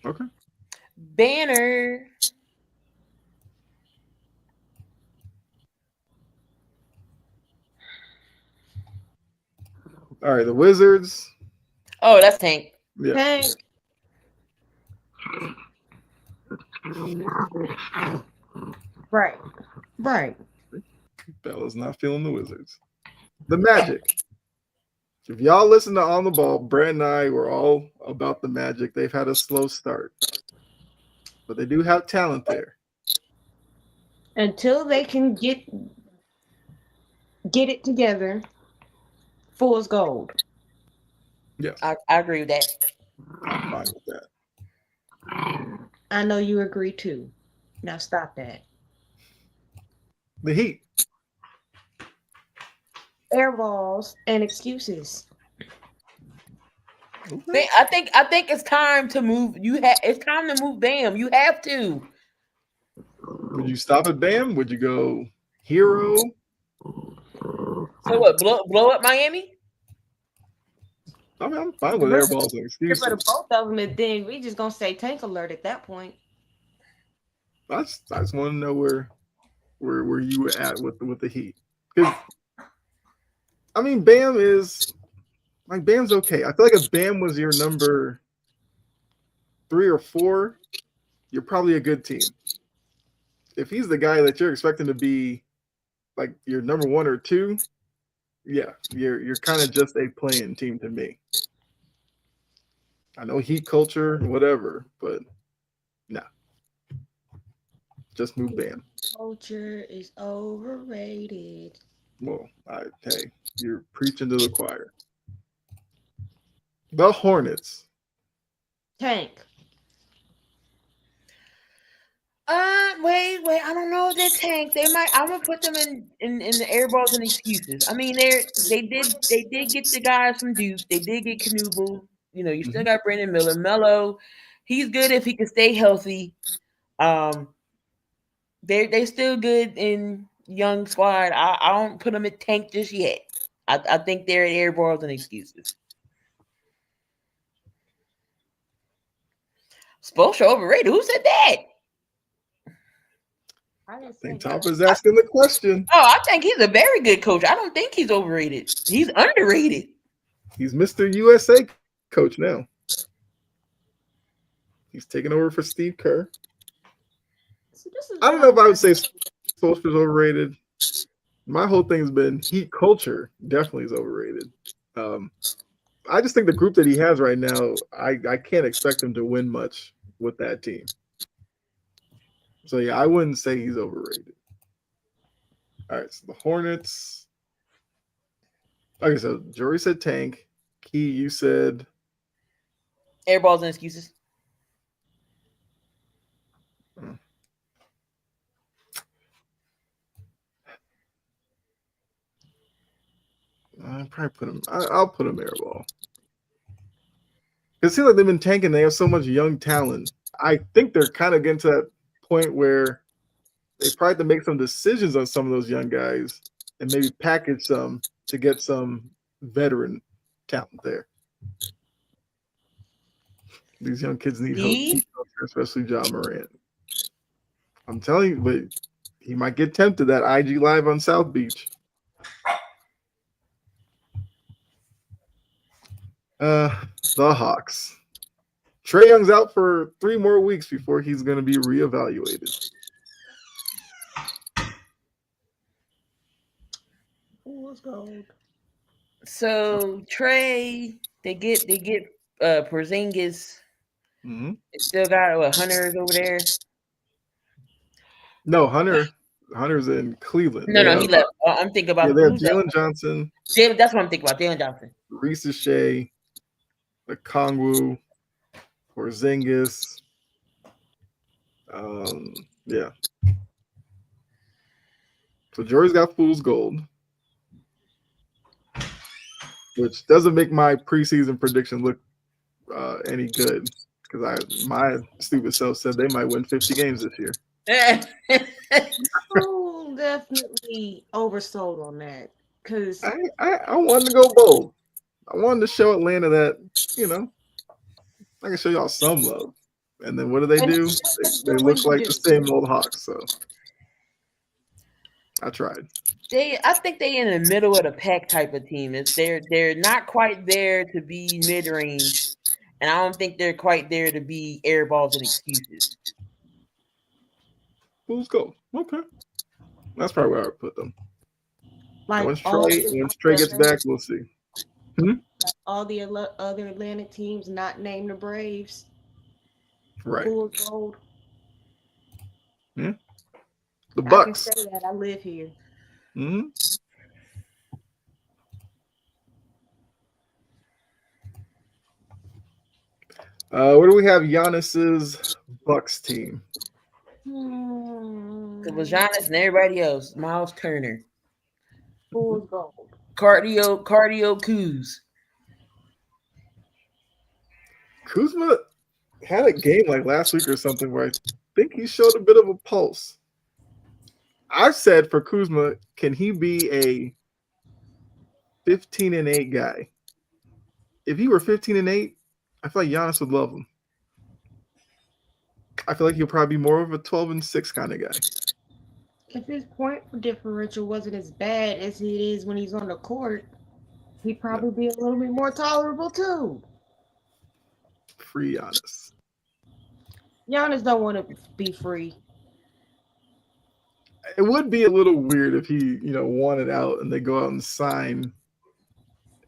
Okay. Banner. All right, the Wizards. Oh, that's Tank. Yeah, Tank. Right. Right. Bella's not feeling the Wizards. The Magic. If y'all listen to On the Ball, Brett and I were all about the Magic. They've had a slow start, but they do have talent there. Until they can get it together, fool's gold. Yes, I agree with that. I'm fine with that. I know you agree too. Now stop that. The Heat. Airballs and excuses. Okay. I think it's time to move. It's time to move Bam. You have to. Would you stop at Bam? Would you go Hero? So what? Blow up Miami? I mean, I'm fine with Really? airballs and For excuses. the both of them, and then we just gonna say tank alert at that point. I just want to know where you were at with the Heat. Because I mean, Bam's okay. I feel like if Bam was your number 3 or 4, you're probably a good team. If he's the guy that you're expecting to be like your number 1 or 2, yeah, you're kind of just a playing team to me. I know Heat culture, whatever, but nah. Just move Bam. Culture is overrated. Well, hey, you're preaching to the choir. The Hornets. Tank. Wait. I don't know if they're Tank. They might. I'm gonna put them in the airballs and excuses. I mean, they did get the guys from Duke. They did get Knuble. You know, you still got Brandon Miller, Melo. He's good if he can stay healthy. They still good in young squad. I don't put them at Tank just yet. I think they're at airballs and excuses. Spoelstra overrated. Who said that? I think Top is asking the question. Oh, I think he's a very good coach. I don't think he's overrated. He's underrated. He's Mr. USA coach now. He's taking over for Steve Kerr. So I don't know if I would say Spoelstra's overrated. My whole thing's been Heat culture definitely is overrated. I just think the group that he has right now, I can't expect him to win much with that team. So yeah, I wouldn't say he's overrated. All right, so the Hornets. Okay, so Jory said Tank. Key, you said airballs and excuses. I'll probably put him. I'll put him airball. It seems like they've been tanking. They have so much young talent. I think they're kind of getting to that point where they probably have to make some decisions on some of those young guys and maybe package some to get some veteran talent there. These young kids need help, especially John Morant. I'm telling you, but he might get tempted that IG Live on South Beach. The Hawks. Trae Young's out for 3 more weeks before he's going to be reevaluated. Let's go. So Trae, they get Porzingis. Mm-hmm. They still got Hunter's over there. No, Hunter's in Cleveland. No, he left. I'm thinking about they have Jalen Johnson. That's what I'm thinking about. Jalen Johnson. Reese Shea, the Kongwu, Porzingis. Yeah. So Jory's got fool's gold, which doesn't make my preseason prediction look any good because my stupid self said they might win 50 games this year. Oh, definitely oversold on that because I wanted to go bold. I wanted to show Atlanta that, I can show y'all some love. And then what do? They look like the same old Hawks. So I tried. I think they in the middle of the pack type of team. They're not quite there to be mid range, and I don't think they're quite there to be air balls and excuses. Bulls go. Okay. That's probably where I would put them. Like Once all Trey gets back, we'll see. all the other Atlantic teams not named the Braves. Right. Bulls gold. Yeah. The I can Bucks. say that I live here. Mm-hmm. What do we have? Giannis's Bucks team. It was Giannis and everybody else. Miles Turner, Bulls gold. cardio Kuz. Kuzma had a game like last week or something where I think he showed a bit of a pulse. I've said for Kuzma, can he be a 15-8 guy? If he were 15-8, I feel like Giannis would love him. I feel like he'll probably be more of a 12-6 kind of guy. If his point differential wasn't as bad as it is when he's on the court, he'd probably be a little bit more tolerable too. Free Giannis. Giannis don't want to be free. It would be a little weird if he, wanted out and they go out and sign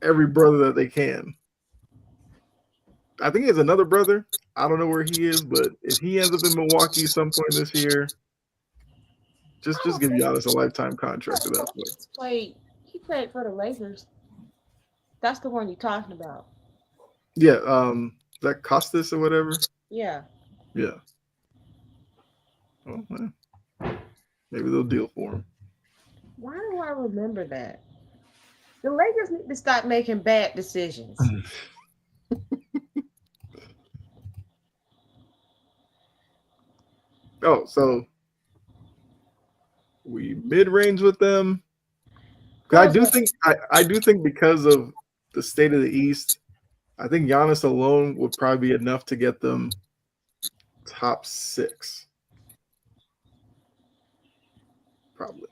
every brother that they can. I think he has another brother. I don't know where he is, but if he ends up in Milwaukee some point this year, just give Giannis a lifetime contract at that point. He played for the Lakers. That's the one you're talking about. Yeah, is that Costas or whatever? Yeah. Yeah. Oh, well, maybe they'll deal for him. Why do I remember that? The Lakers need to stop making bad decisions. Oh, so we mid-range with them. I do think because of the state of the East, I think Giannis alone would probably be enough to get them top 6. Probably.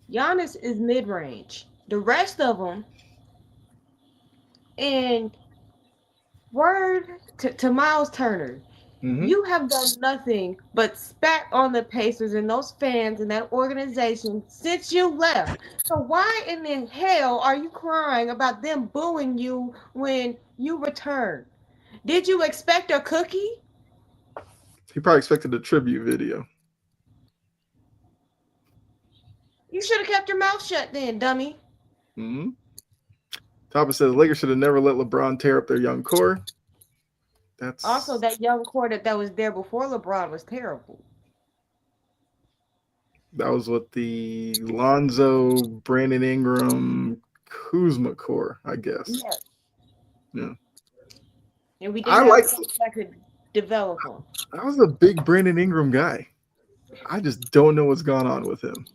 Giannis is mid-range. The rest of them, and word to Miles Turner, you have done nothing but spat on the Pacers and those fans and that organization since you left. So why in the hell are you crying about them booing you when you return? Did you expect a cookie? He probably expected a tribute video. You should have kept your mouth shut then, dummy. Mm-hmm. Topper says Lakers should have never let LeBron tear up their young core. That's also that young core that was there before LeBron was terrible. That was what the Lonzo, Brandon Ingram, Kuzma core, I guess. Yeah. And we didn't have something that could develop him. I was a big Brandon Ingram guy. I just don't know what's going on with him.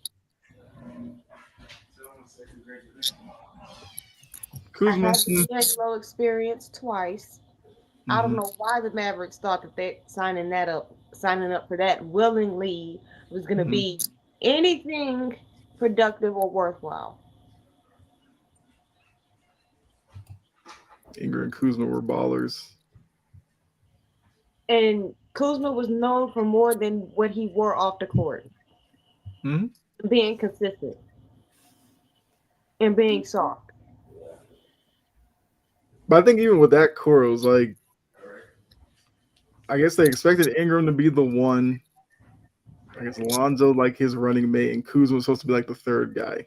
Kuzma. I had the D'Angelo experience twice. I don't know why the Mavericks thought that they signing up for that willingly was going to be anything productive or worthwhile. Ingram and Kuzma were ballers. And Kuzma was known for more than what he wore off the court. Being consistent. And being soft. But I think even with that core, it was like, I guess they expected Ingram to be the one. I guess Lonzo like his running mate, and Kuzma was supposed to be like the third guy.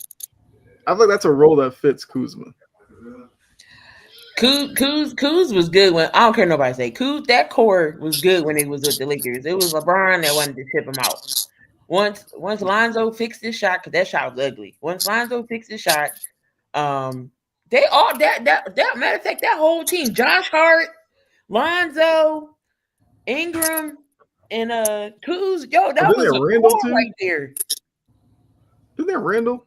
I feel like that's a role that fits Kuzma. Kuz was good when I don't care nobody say Kuz. That core was good when it was with the Lakers. It was LeBron that wanted to tip him out. Once Lonzo fixed his shot, because that shot was ugly. Once Lonzo fixed his shot, they all that matter of fact, that whole team, Josh Hart, Lonzo, Ingram, and Kuz, that was a Randall core right there. Isn't that Randall?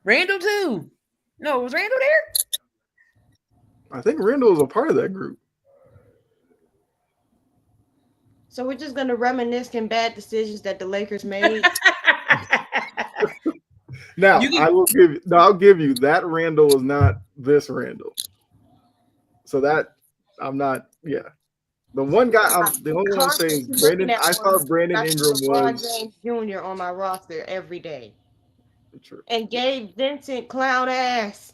Randall too. No, was Randall there? I think Randall was a part of that group. So we're just gonna reminisce in bad decisions that the Lakers made. Now You can I will give you. No, I'll give you that Randall is not this Randall. So that I'm not. Yeah, the one guy. The only one I'm saying is Constantly looking Brandon. at I one. thought Brandon I see Ingram LeBron was James Jr. on my roster every day, true. and Gabe Vincent clown ass.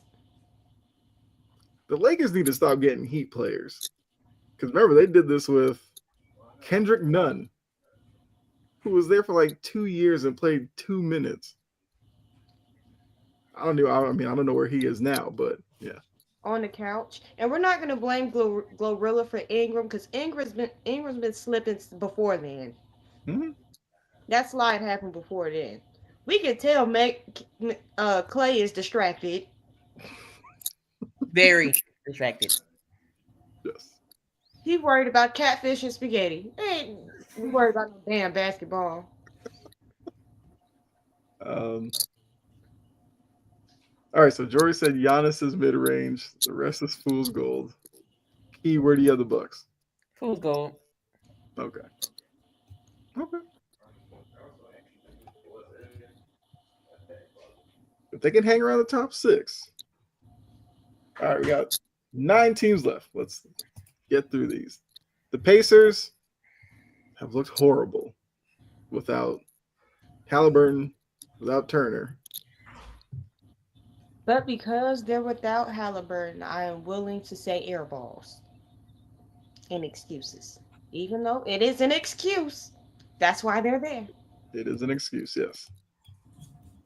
The Lakers need to stop getting Heat players because remember they did this with Kendrick Nunn, who was there for like 2 years and played 2 minutes. I don't know. I mean, I don't know where he is now, but yeah. On the couch, and we're not going to blame Glorilla for Ingram because Ingram's been slipping before then. Mhm. That slide happened before then. We can tell Clay is distracted. very distracted. Yes. He worried about catfish and spaghetti. Ain't worried about no damn basketball. Um, all right. So Jory said Giannis is mid range. The rest is fool's gold. Key, where do you have the Bucks? Fool's gold. Okay. Okay. If they can hang around the top six. All right, we got 9 teams left. Let's get through these. The Pacers have looked horrible without Halliburton, without Turner. But because they're without Halliburton, I am willing to say air balls and excuses. Even though it is an excuse, that's why they're there. It is an excuse, yes.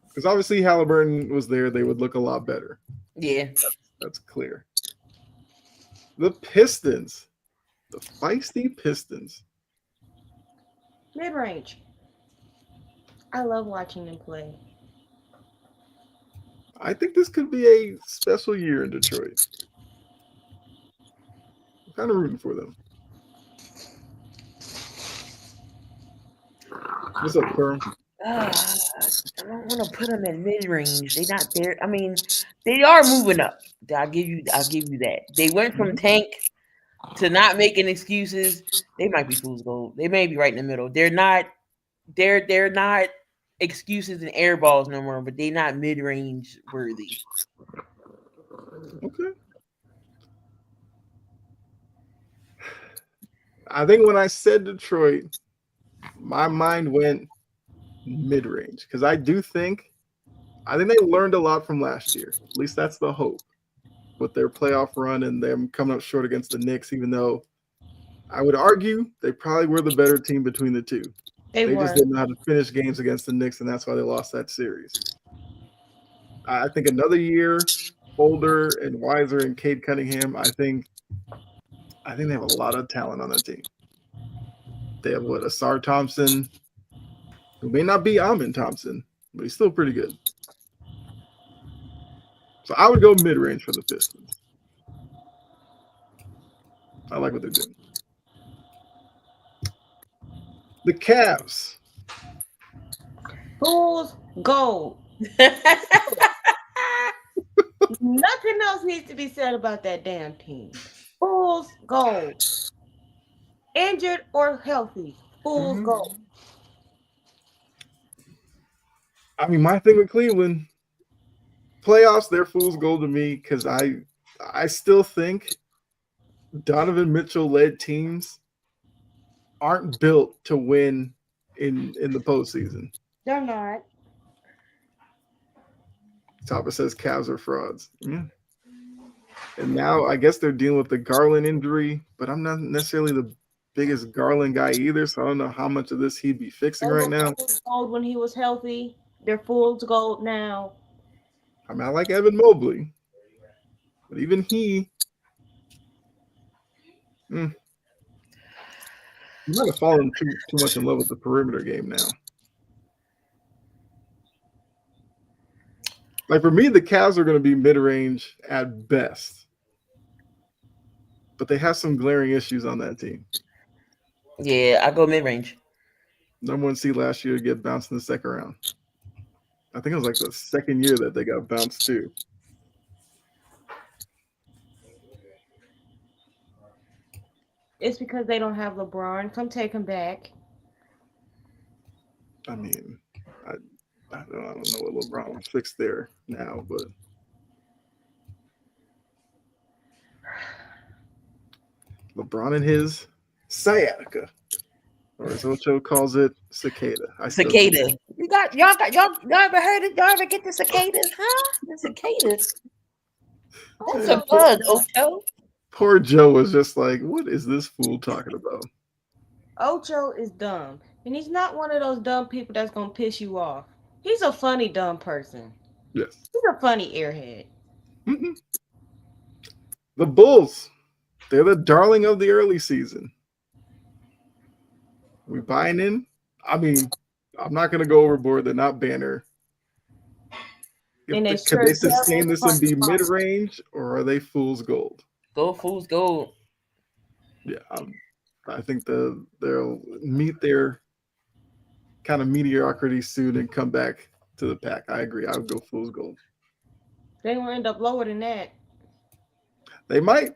Because obviously Halliburton was there, they would look a lot better. Yeah. That's clear. The Pistons, the feisty Pistons. Mid range. I love watching them play. I think this could be a special year in Detroit. I'm kind of rooting for them. What's up, Carl? I don't want to put them in mid range. They're not there. I mean, they are moving up. I'll give you that. They went from tank to not making excuses. They might be fool's gold. They may be right in the middle. They're not. They're not excuses and air balls no more. But they're not mid range worthy. Okay. I think when I said Detroit, my mind went mid range because I think they learned a lot from last year. At least that's the hope with their playoff run and them coming up short against the Knicks, even though I would argue they probably were the better team between the two. They just didn't know how to finish games against the Knicks, and that's why they lost that series. I think another year older and wiser and Cade Cunningham, I think they have a lot of talent on that team. They have Asar Thompson, who may not be Amin Thompson, but he's still pretty good. So I would go mid-range for the Pistons. I like what they're doing. The Cavs. Fool's gold. Nothing else needs to be said about that damn team. Fool's gold. Injured or healthy. Fool's gold. I mean, my thing with Cleveland, playoffs, they're fool's gold to me because I still think Donovan Mitchell-led teams aren't built to win in the postseason. They're not. Topper says Cavs are frauds. Yeah. And now I guess they're dealing with the Garland injury, but I'm not necessarily the biggest Garland guy either, so I don't know how much of this he'd be fixing right now. Gold when he was healthy. They're fool's gold now. I mean, I like Evan Mobley, but even he might have fallen too much in love with the perimeter game now. Like for me, the Cavs are going to be mid-range at best, but they have some glaring issues on that team. Yeah, I go mid range. Number 1 seed last year to get bounced in the second round. I think it was like the second year that they got bounced too. It's because they don't have LeBron. Come take him back. I mean, I don't know what LeBron fixed there now, but LeBron and his sciatica, or as Ocho calls it, cicada. I still think Cicada. Y'all ever heard it? Y'all ever get the cicadas? Huh? The cicadas. That's a bug, Ocho. poor Joe was just like, "What is this fool talking about?" Ocho is dumb. And he's not one of those dumb people that's gonna piss you off. He's a funny dumb person. Yes. He's a funny airhead. Mhm. The Bulls, they're the darling of the early season. We buying in? I mean, I'm not gonna go overboard. They're not banner. And they Could they sure sustain this and be tell- mid-range, or are they fool's gold? Go Fools, go. Yeah, I think they'll meet their kind of mediocrity soon and come back to the pack. I agree. I would go fool's gold. They will end up lower than that. They might,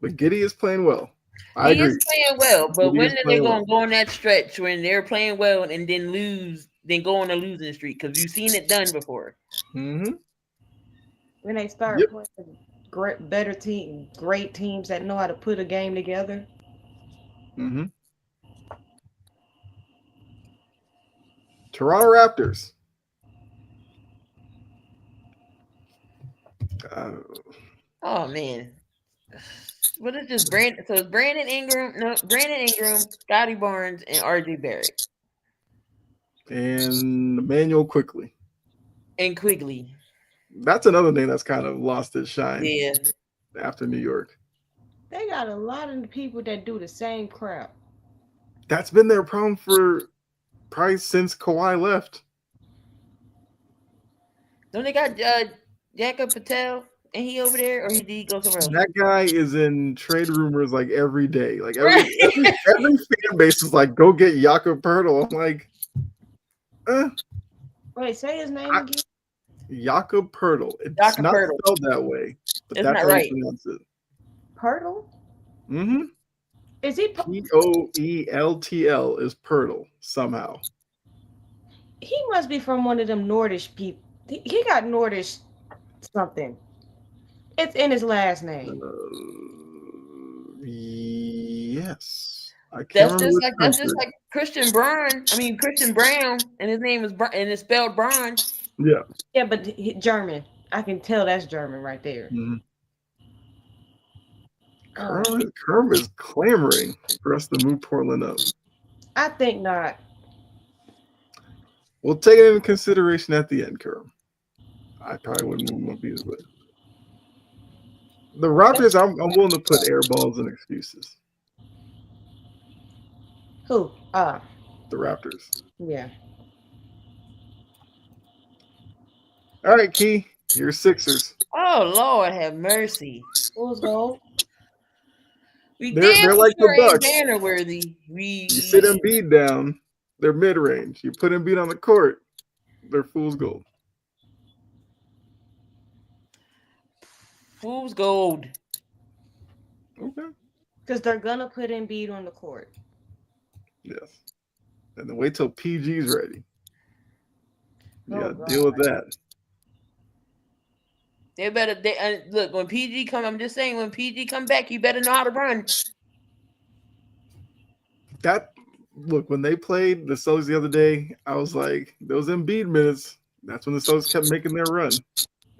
but Giddy is playing well. I He agree. is playing well, but Giddy when is are they playing going well. to go on that stretch when they're playing well and then lose, then go on a losing streak? Because you've seen it done before. Mm-hmm. When they start Yep. playing great teams that know how to put a game together. Mm-hmm. Toronto Raptors. Oh man, what is this? Brandon? So it's Brandon Ingram, Scotty Barnes, and RJ Barrett, and Emmanuel Quickly. and Quigley. That's another name that's kind of lost its shine Yeah, after New York. They got a lot of people that do the same crap. That's been their problem for probably since Kawhi left. don't they got Jacob Patel? And he over there, or did he go somewhere else? That guy is in trade rumors like every day. Like every fan base is like, go get Jakob Pertl. I'm like, Wait, say his name again. Jakob Pertl. It's Jakob not Pertl. spelled that way, but It's that's not how right. you pronounce it. Pirtle? Mm-hmm. Is he? Poeltl is Pertl somehow. He must be from one of them Nordish people. He got Nordish something. It's in his last name. Yes. I can't That's remember just which like that's country. just like Christian Brown, and his name is and it's spelled Brown. Yeah. Yeah, but German. I can tell that's German right there. Mm-hmm. Kerm is clamoring for us to move Portland up. I think not. We'll take it into consideration at the end, Kerm. I probably wouldn't move my views, but the Raptors, I'm willing to put air balls and excuses. Who? The Raptors. Yeah. All right, Key, your Sixers. Oh Lord, have mercy. Who's gold? They're like the Bucks. Banner worthy. You sit Embiid down, they're mid range. You put Embiid on the court, they're fool's gold. Fool's gold. Okay. Because they're gonna put Embiid on the court. Yes. And then wait till PG's ready. You Oh, gotta deal with that. They better look when PG come. I'm just saying when PG come back, you better know how to run. Look, when they played the Celtics the other day, I was like, those Embiid minutes, that's when the Celtics kept making their run.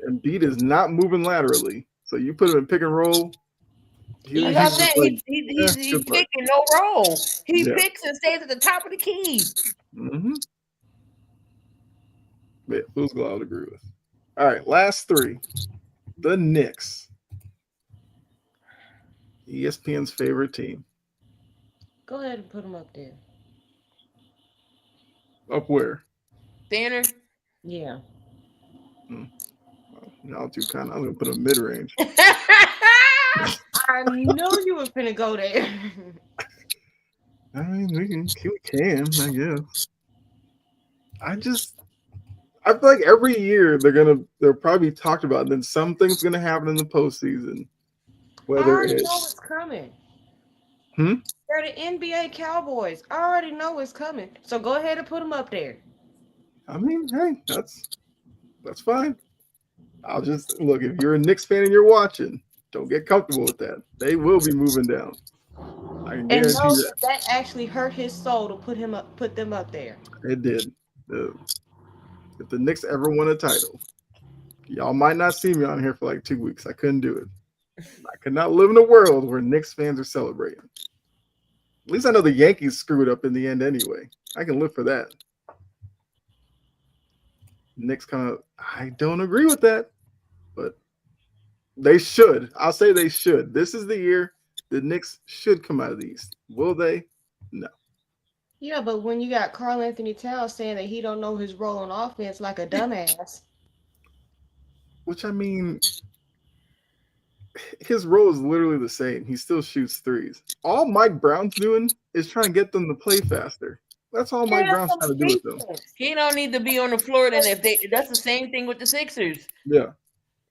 Embiid is not moving laterally. So you put him in pick and roll. He's picking no roll. He picks and stays at the top of the key. Mm-hmm. Yeah, fool's gold I would agree with. All right, last three. The Knicks. ESPN's favorite team. Go ahead and put them up there. Up where? Banner. Yeah. Y'all too kind. I'm gonna put a mid range. I knew you were finna go there. I mean, we can, I guess. I feel like every year they're probably talked about, and then something's gonna happen in the postseason. I already know it's it's coming. Hmm? They're the NBA Cowboys. I already know it's coming. So go ahead and put them up there. I mean, hey, that's fine. I'll just look. If you're a Knicks fan and you're watching, don't get comfortable with that. They will be moving down. I can And guarantee know that. that actually hurt his soul to put them up there. It did. Uh, if the Knicks ever won a title, y'all might not see me on here for like 2 weeks. I couldn't do it. I could not live in a world where Knicks fans are celebrating. At least I know the Yankees screwed up in the end anyway. I can live for that. Knicks kind of, I don't agree with that, but they should. I'll say they should. This is the year the Knicks should come out of the East. Will they? No. Yeah, but when you got Karl Anthony Towns saying that he don't know his role on offense like a dumbass. Which I mean, his role is literally the same. He still shoots threes. All Mike Brown's doing is trying to get them to play faster. That's all Mike Brown's trying to do with them. He don't need to be on the floor. Then if that's the same thing with the Sixers. Yeah.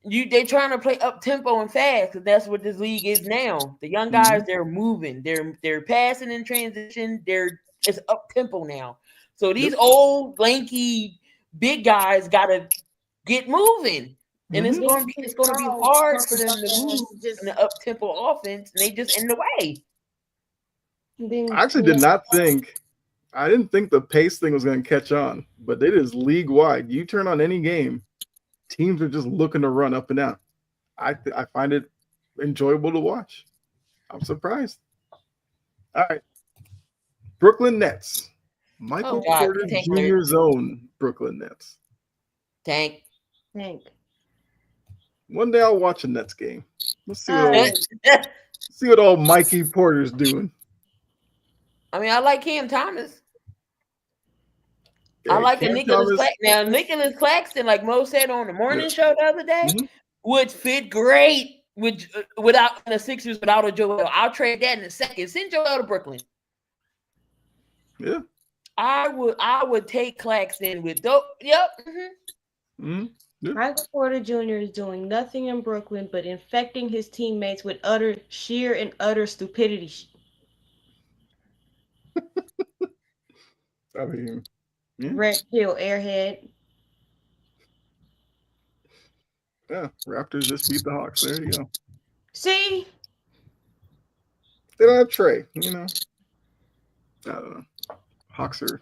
They trying to play up tempo and fast because that's what this league is now. The young guys, they're moving, they're passing in transition, it's up tempo now. So these old lanky big guys gotta get moving. And it's gonna be hard for them to move in the up tempo offense, and they just in the way. I actually I didn't think the pace thing was going to catch on, but it is league wide. You turn on any game, teams are just looking to run up and down. I find it enjoyable to watch. I'm surprised. All right. Brooklyn Nets. Michael Porter Jr.'s own Brooklyn Nets. Tank. One day I'll watch a Nets game. Let's see what old Mikey Porter's doing. I mean, I like Cam Thomas. I like the Nicholas Claxton. Now, Nicholas Claxton, like Mo said on the morning show the other day, would fit great without the Sixers without a Joel. I'll trade that in a second. Send Joel to Brooklyn. Yeah. I would take Claxton with dope. Yep. Yeah. Michael Porter Jr. is doing nothing in Brooklyn but infecting his teammates with sheer and utter stupidity. I mean, Red Pill airhead. Yeah, Raptors just beat the Hawks. There you go. See? They don't have Trey, I don't know. Hawks are.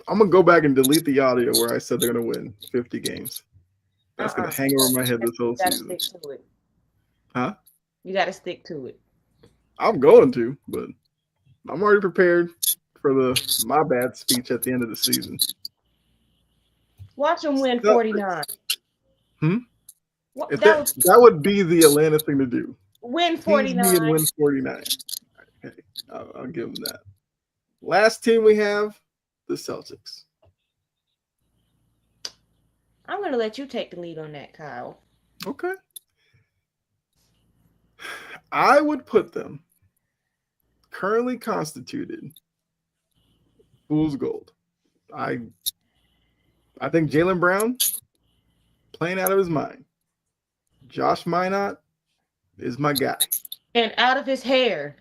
I'm going to go back and delete the audio where I said they're going to win 50 games. That's going to hang over my head this whole season. Stick to it. Huh? You got to stick to it. I'm going to, but I'm already prepared for my bad speech at the end of the season. Watch them win 49. That would be the Atlanta thing to do. Win 49. And win 49. Okay, I'll give them that. Last team we have, the Celtics. I'm going to let you take the lead on that, Kyle. Okay. I would put them currently constituted fool's gold. I think Jaylen Brown playing out of his mind. Josh Minot is my guy. And out of his hair.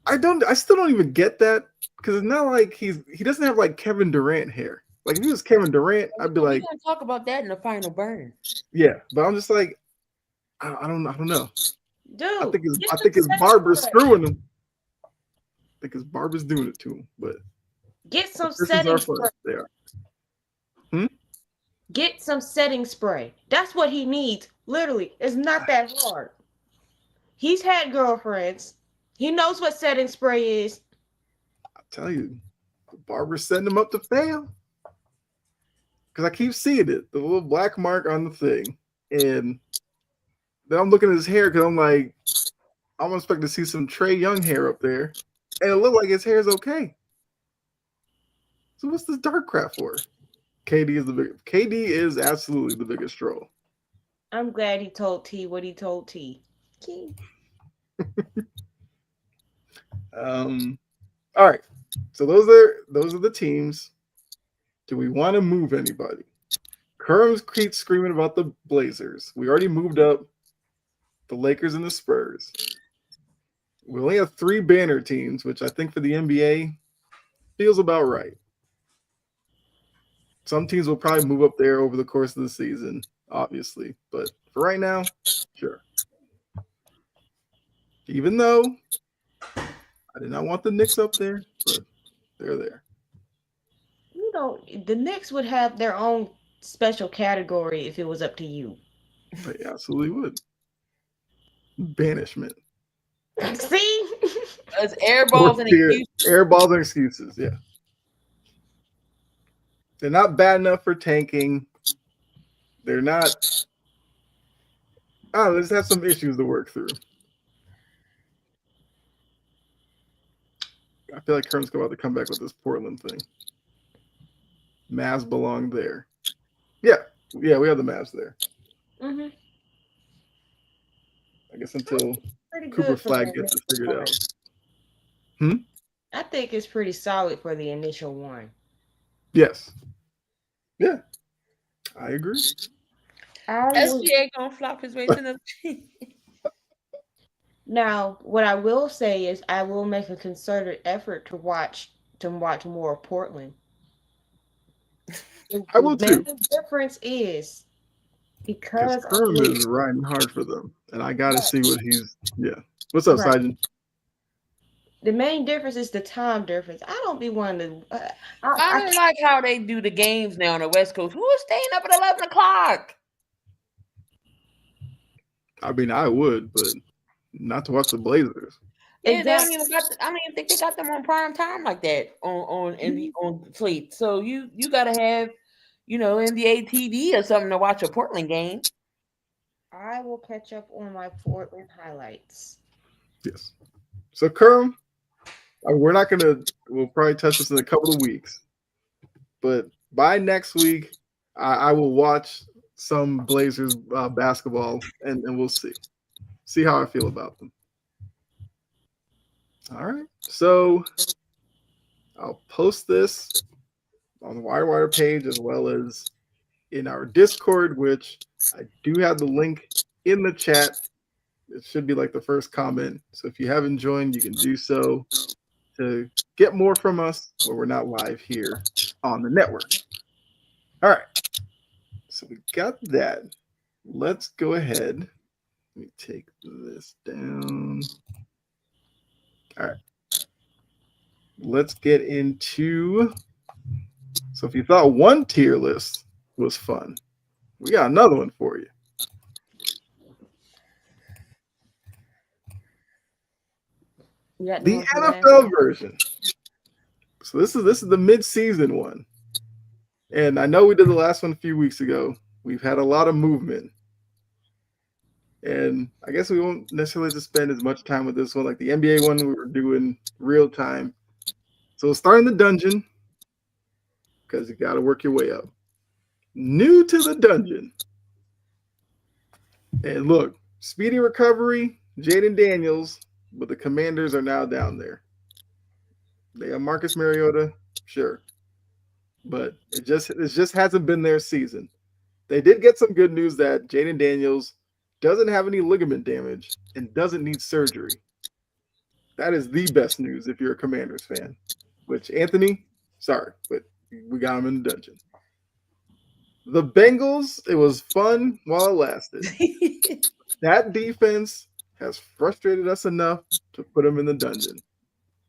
I still don't even get that because it's not like he doesn't have like Kevin Durant hair. Like if he was Kevin Durant, I'd be like, we're gonna talk about that in the final burn. Yeah, but I'm just like, I don't know. Dude, I think his barber's screwing him. I think his barber's doing it to him. But get some setting spray. There. Get some setting spray. That's what he needs. Literally, it's not that hard. He's had girlfriends. He knows what setting spray is. I tell you, the barber's setting him up to fail. Because I keep seeing it, the little black mark on the thing, and then I'm looking at his hair because I'm like, I'm expecting to see some Trae Young hair up there, and it looked like his hair is okay. So what's this dark crap for? KD is absolutely the biggest troll. I'm glad he told T what he told T. All right. So those are the teams. Do we want to move anybody? Kerms keeps screaming about the Blazers. We already moved up the Lakers and the Spurs. We only have 3 banner teams, which I think for the NBA feels about right. Some teams will probably move up there over the course of the season, obviously. But for right now, sure. Even though I did not want the Knicks up there, but they're there. The Knicks would have their own special category if it was up to you. They absolutely would. Banishment. See? As air balls Fourth and tier, excuses. air balls and excuses. Yeah. They're not bad enough for tanking. They're not. Oh, let's have some issues to work through. I feel like Kerm's about to come back with this Portland thing. Mavs belong there. Yeah, we have the Mavs there. Hmm. I guess until Pretty Cooper good for Flag the gets it initial figured one. out. Hmm? I think it's pretty solid for the initial one. Yes. Yeah, I agree. I will, SGA gonna flop his way to the now, what I will say is I will make a concerted effort to watch more of Portland. The I will main too, difference is because because I Kerm believe is riding hard for them, and I got to right, see what he's. Yeah. What's up, right. Sergeant? The main difference is the time difference. I don't be wanting to. I don't like how they do the games now on the West Coast. Who is staying up at 11 o'clock? I mean, I would, but not to watch the Blazers. Yeah, they don't Exactly. even got. I don't even think they got them on prime time like that on slate. So you gotta have NBA TV or something to watch a Portland game. I will catch up on my Portland highlights. Yes. So, Kerm, we're not gonna. We'll probably touch this in a couple of weeks, but by next week, I will watch some Blazers basketball, and we'll see how I feel about them. All right. So I'll post this on the Wire page as well as in our Discord, which I do have the link in the chat. It should be like the first comment. So if you haven't joined, you can do so to get more from us when we're not live here on the network. All right. So we got that. Let's go ahead. Let me take this down. All right. Let's get into. So if you thought one tier list was fun, we got another one for you. You got The one from last NFL year? version. So this is the mid-season one. And I know we did the last one a few weeks ago. We've had a lot of movement. And I guess we won't necessarily have to spend as much time with this one. Like the NBA one, we were doing real time. So we'll start in the dungeon because you got to work your way up. New to the dungeon. And look, speedy recovery, Jaden Daniels, but the Commanders are now down there. They have Marcus Mariota, sure. But it just hasn't been their season. They did get some good news that Jaden Daniels doesn't have any ligament damage and doesn't need surgery. That is the best news if you're a Commanders fan. Which, Anthony, sorry, but we got him in the dungeon. The Bengals, it was fun while it lasted. That defense has frustrated us enough to put them in the dungeon.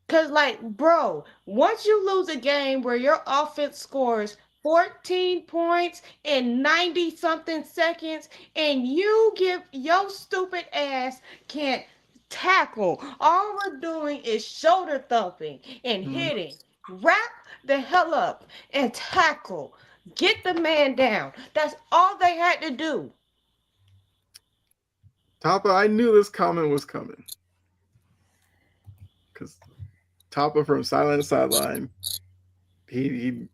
Cause bro, once you lose a game where your offense scores 14 points in 90 something seconds and you give your stupid ass can't tackle. All we're doing is shoulder thumping and hitting. Wrap the hell up and tackle. Get the man down. That's all they had to do. Tapa, I knew this comment was coming. Because Tapa from Sideline to Sideline, he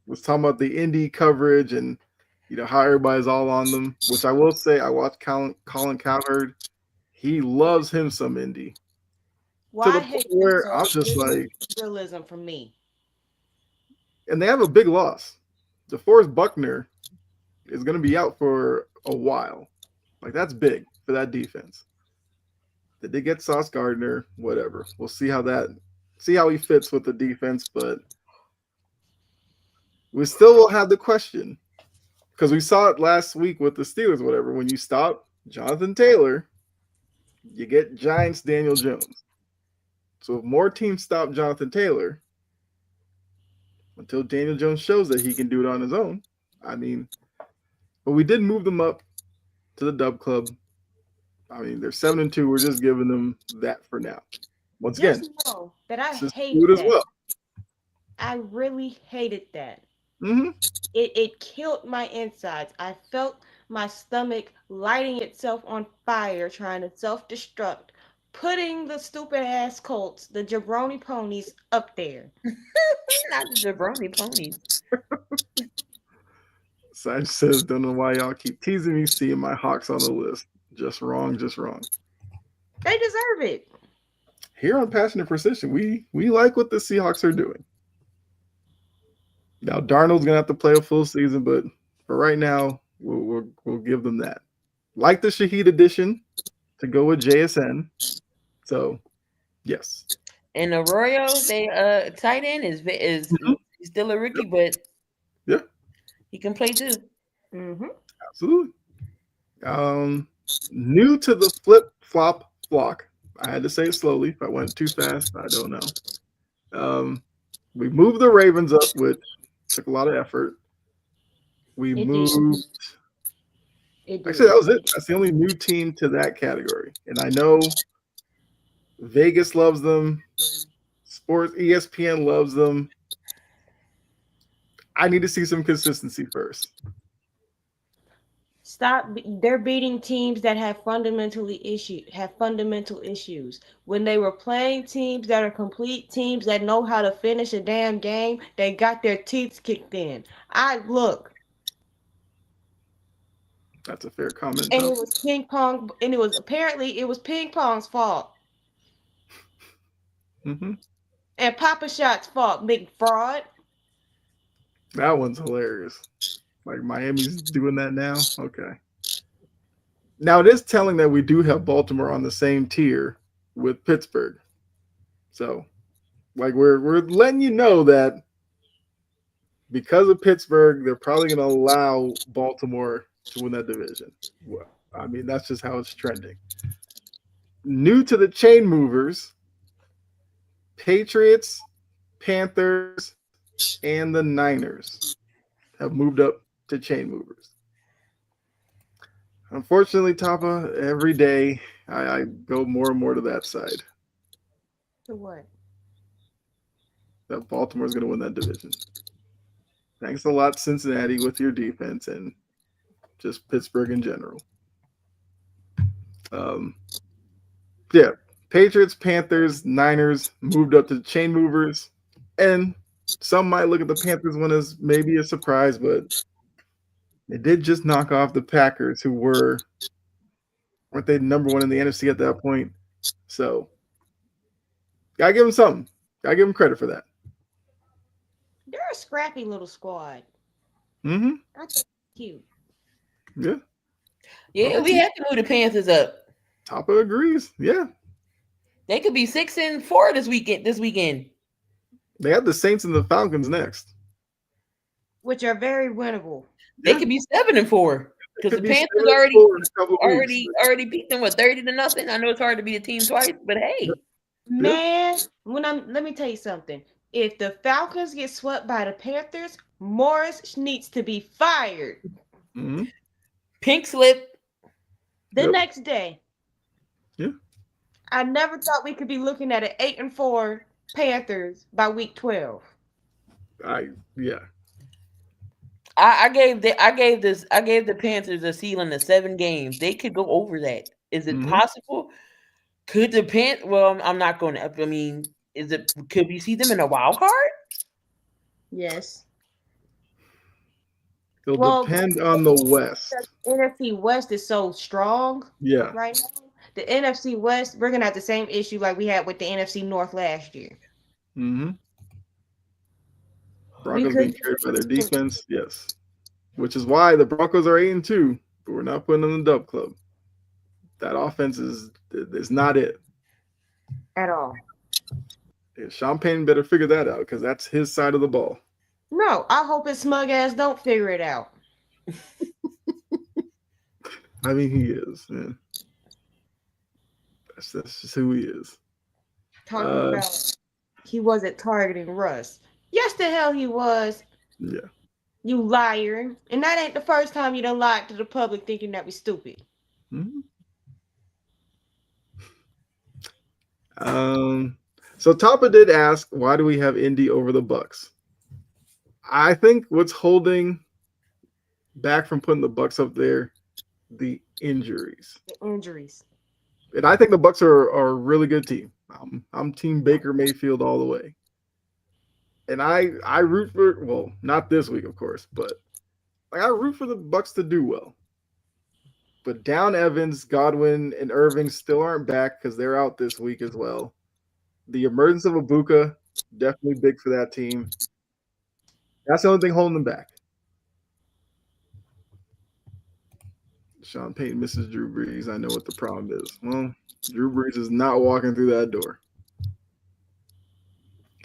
was talking about the indie coverage and how everybody's all on them. Which I will say, I watched Colin Cowherd. He loves him some indie. Why To the I point hate where so I'm just like, realism for me. and they have a big loss. DeForest Buckner is going to be out for a while. Like that's big for that defense. Did they get Sauce Gardner? Whatever. We'll see how that see how he fits with the defense, but we still will have the question because we saw it last week with the Steelers. Whatever, when you stop Jonathan Taylor, you get Giants Daniel Jones. So if more teams stop Jonathan Taylor until Daniel Jones shows that he can do it on his own, I mean, but we did move them up to the Dub Club. I mean, they're 7-2. We're just giving them that for now. Once again, Just know that I this is hated food as that. well. I really hated that. Mm-hmm. It killed my insides. I felt my stomach lighting itself on fire, trying to self-destruct, putting the stupid ass Colts, the jabroni ponies, up there. Not the jabroni ponies. Sage says, don't know why y'all keep teasing me, seeing my Hawks on the list. Just wrong, just wrong. They deserve it. Here on Passionate Precision, we like what the Seahawks are doing. Now Darnold's gonna have to play a full season, but for right now, we'll give them that. Like the Shaheed edition to go with JSN. So yes. And Arroyo, they tight end is Mhm. he's still a rookie, but Yeah, he can play too. Mm-hmm. absolutely. New to the flip flop flock. I had to say it slowly. If I went too fast, I don't know. We moved the Ravens up, which took a lot of effort. We It moved. It Actually, that did. was it. That's the only new team to that category. And I know Vegas loves them. Sports ESPN loves them. I need to see some consistency first. Stop. They're beating teams that have fundamental issues. When they were playing teams that are complete teams that know how to finish a damn game, they got their teeth kicked in. That's a fair comment, And Tom. it was ping pong, and it was ping pong's fault Mm-hmm. and Papa Shot's fault, big fraud. That one's hilarious. Like Miami's doing that now. Okay. Now it is telling that we do have Baltimore on the same tier with Pittsburgh. So, like we're letting you know that because of Pittsburgh, they're probably going to allow Baltimore to win that division. Well, I mean, that's just how it's trending. New to the chain movers, Patriots, Panthers, and the Niners have moved up to chain movers. Unfortunately, Tapa, every day I go more and more to that side. To what? That Baltimore's going to win that division. Thanks a lot, Cincinnati, with your defense and just Pittsburgh in general. Yeah, Patriots, Panthers, Niners moved up to chain movers, and some might look at the Panthers one as maybe a surprise, but they did just knock off the Packers, who weren't they number one in the NFC at that point? So, gotta give them something. Gotta give them credit for that. They're a scrappy little squad. Mm-hmm. That's cute. Yeah. Yeah, we have to move the Panthers up. Tapa agrees. Yeah. They could be 6-4 this weekend. They have the Saints and the Falcons next. Which are very winnable. They could be 7-4 because the Panthers already beat them with 30-0. I know it's hard to beat a team twice, but hey, man, let me tell you something. If the Falcons get swept by the Panthers, Morris needs to be fired. Mm-hmm. Pink slip the next day. Yeah. I never thought we could be looking at an 8-4 Panthers by week 12. I gave the Panthers a ceiling of 7 games. They could go over that. Is it possible? Could the Panthers? Well, I'm not going to. I mean, could we see them in a wild card? Yes. It'll depend on the West. The NFC West is so strong. Yeah. Right now. The NFC West, we're gonna have the same issue like we had with the NFC North last year. Mm-hmm. Broncos being carried by their defense, yes. Which is why the Broncos are 8-2, but we're not putting them in the Dub Club. That offense is not it at all. Yeah, Sean Payton better figure that out because that's his side of the ball. No, I hope his smug ass don't figure it out. I mean, he is. Yeah. That's just who he is. Talking about he wasn't targeting Russ. Yes, the hell he was. Yeah. You liar. And that ain't the first time you done lied to the public thinking that we stupid. Mm-hmm. So Tapa did ask, why do we have Indy over the Bucks? I think what's holding back from putting the Bucks up there, the injuries. The injuries. And I think the Bucks are a really good team. I'm Team Baker Mayfield all the way. And I root for, well, not this week, of course, but I root for the Bucks to do well. But Down Evans, Godwin, and Irving still aren't back because they're out this week as well. The emergence of Ibuka, definitely big for that team. That's the only thing holding them back. Sean Payton misses Drew Brees. I know what the problem is. Well, Drew Brees is not walking through that door.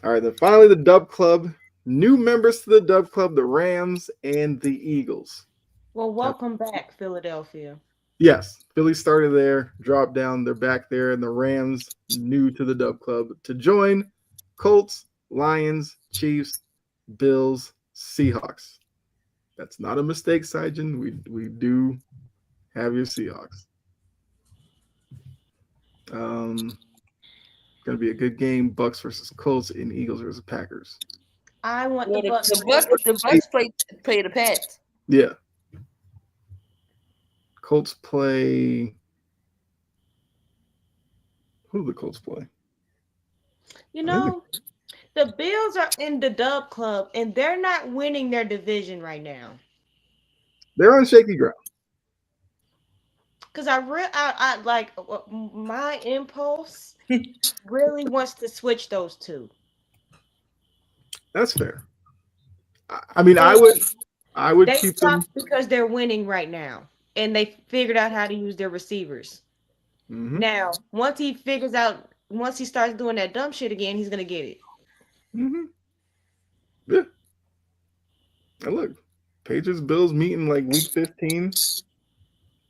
All right, then finally the Dub Club. New members to the Dub Club, the Rams and the Eagles. Well, welcome back, Philadelphia. Yes, Philly started there, dropped down, they're back there, and the Rams new to the Dub Club to join Colts, Lions, Chiefs, Bills, Seahawks. That's not a mistake, Sijin. We do have your Seahawks. Gonna be a good game. Bucks versus Colts and Eagles versus Packers. I want the Bucks. The Bucks play the Pats. Yeah. Colts play. Who do the Colts play? You know, the Bills are in the Dub Club, and they're not winning their division right now. They're on shaky ground. Because I like my impulse really wants to switch those two. That's fair. I mean, I would They keep them because they're winning right now, and they figured out how to use their receivers. Mm-hmm. Now, once he starts doing that dumb shit again, he's gonna get it. Mm-hmm. Yeah. And look, Patriots Bills meeting like week 15.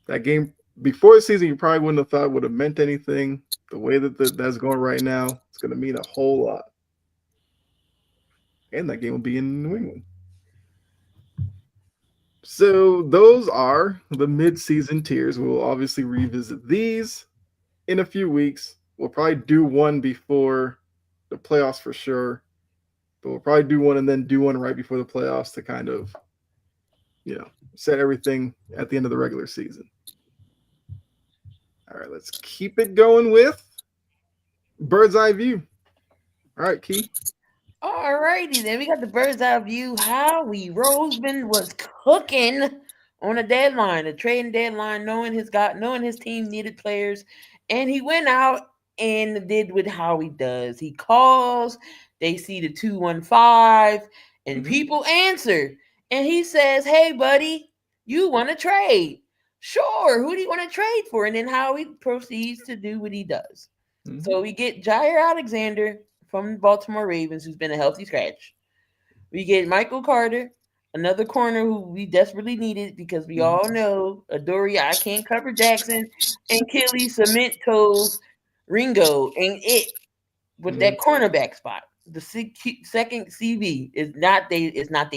That game before the season, you probably wouldn't have thought would have meant anything. The way that that's going right now, it's going to mean a whole lot. And that game will be in New England. So those are the mid-season tiers. We'll obviously revisit these in a few weeks. We'll probably do one before the playoffs for sure. But we'll probably do one and then do one right before the playoffs to kind of, set everything at the end of the regular season. All right, let's keep it going with bird's eye view. All right, Key. All righty, then we got the bird's eye view. Howie Roseman was cooking on a deadline, a trading deadline, knowing his team needed players, and he went out and did what Howie does. He calls, they see the 215, and people answer, and he says, "Hey, buddy, you want to trade? Sure. Who do you want to trade for?" And then Howie proceeds to do what he does. Mm-hmm. So we get Jair Alexander from the Baltimore Ravens, who's been a healthy scratch. We get Michael Carter, another corner who we desperately needed because we all know Adoree, I can't cover Jackson, and Kelly Cement Toes Ringo ain't it with that cornerback spot. The second CV is not their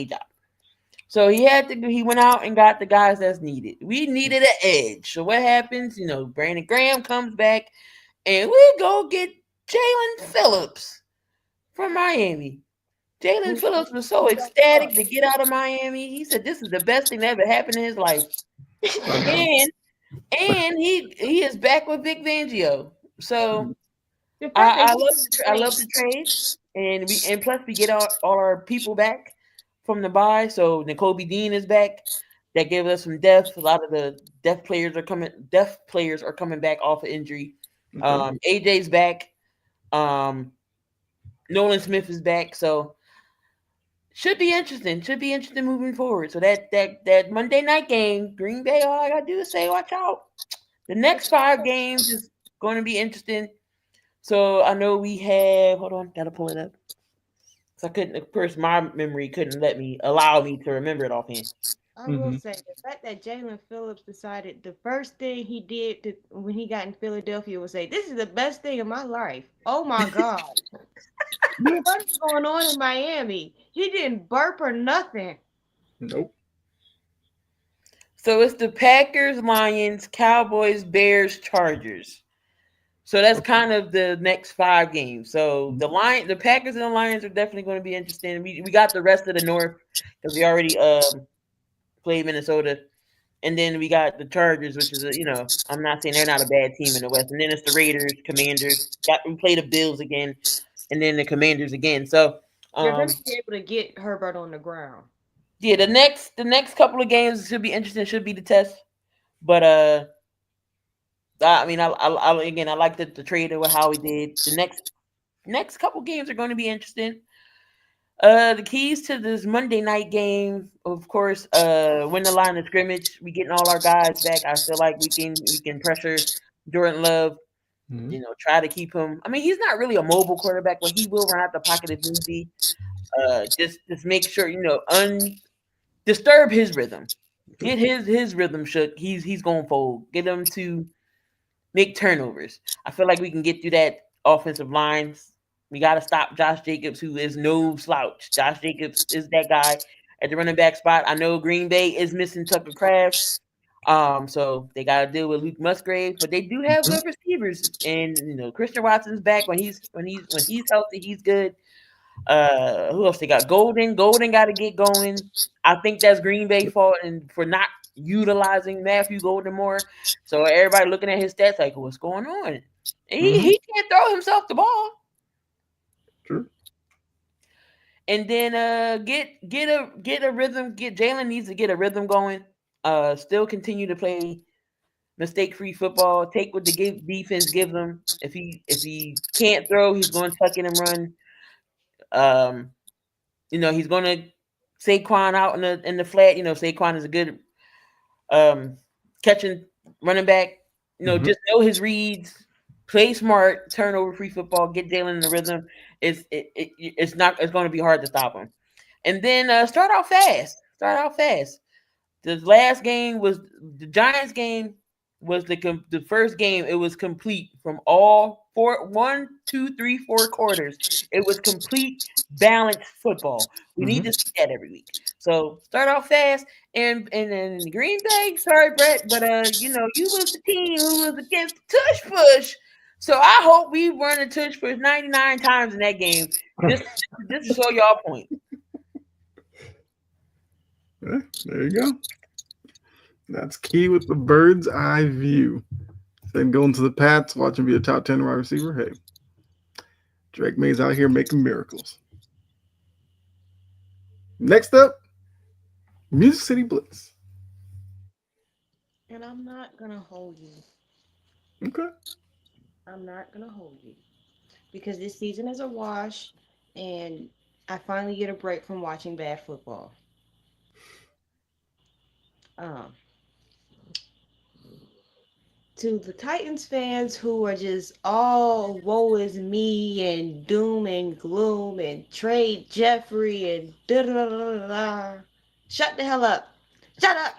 job. So he went out and got the guys that's needed. We needed an edge. So what happens? Brandon Graham comes back, and we go get Jalen Phillips from Miami. Jalen Phillips was so ecstatic to get out of Miami. He said this is the best thing that ever happened in his life. and he is back with Vic Fangio. So I love the trade, and plus we get all our people back from the bye. So N'Kobe Dean is back. That gave us some depth. A lot of the depth players are coming back off of injury. AJ's back. Nolan Smith is back. So should be interesting. Should be interesting moving forward. So that Monday night game, Green Bay, all I gotta do is say watch out. The next 5 games is going to be interesting. So I know we have. Hold on, gotta pull it up. So I couldn't. Of course, my memory couldn't let me allow me to remember it offhand. I will Mm-hmm. say the fact that Jalen Phillips decided the first thing he did when he got in Philadelphia was say, "This is the best thing in my life." Oh my God. Yeah. What is going on in Miami? He didn't burp or nothing. Nope. So it's the Packers, Lions, Cowboys, Bears, Chargers. So that's Okay. kind of the next 5 games. So the Packers and the Lions are definitely going to be interesting. We got the rest of the North because we already played Minnesota, and then we got the Chargers, which is I'm not saying they're not a bad team in the West, and then it's the Raiders, Commanders. We play the Bills again, and then the Commanders again. So They're going to be able to get Herbert on the ground. yeah, the next couple of games should be interesting. Should be the test, but I mean, again, I like the trade with how we did. The next couple games are going to be interesting. The keys to this Monday night game, of course, win the line of scrimmage. We getting all our guys back. I feel like we can pressure Jordan Love. Mm-hmm. Try to keep him. I mean, he's not really a mobile quarterback, but he will run out the pocket if need be. Just make sure disturb his rhythm. Get his rhythm shook. He's going to fold. Get him to make turnovers. I feel like we can get through that offensive lines. We got to stop Josh Jacobs, who is no slouch. Josh Jacobs is that guy at the running back spot. I know Green Bay is missing Tucker Craft, so they got to deal with Luke Musgrave, but they do have good receivers, and Christian Watson's back when he's healthy, he's good. Who else they got? Golden got to get going. I think that's Green Bay fault and for not utilizing Matthew Golden more. So everybody looking at his stats like, what's going on? He Mm-hmm. he can't throw himself the ball. True. And then get a rhythm. Jalen needs to get a rhythm going. Still continue to play mistake free football. Take what the defense gives him. If he can't throw, he's going to tuck in and run. Um, he's going to Saquon out in the flat. Saquon is a good catching running back. Mm-hmm. Just know his reads, play smart, turnover free football, get Jalen in the rhythm. It's going to be hard to stop him. And then start out fast. Start out fast. The last game was the Giants game was the first game. It was complete from all four, 1, 2, 3, 4 quarters. It was complete balanced football. We need Mm-hmm. to see that every week. So start off fast, and then Green Bay. Sorry, Brett, but you was the team who was against the tush push. So I hope we run the tush push 99 times in that game. Just to show y'all point. There you go. That's key with the bird's eye view. Then going to the Pats, watch him be a top 10 wide receiver. Hey, Drake May's out here making miracles. Next up, Music City Blitz. And I'm not going to hold you. Okay. I'm not going to hold you. Because this season is a wash, and I finally get a break from watching bad football. Um, to the Titans fans who are just all woe is me and doom and gloom and trade Jeffrey and da da da da da. Shut the hell up. Shut up.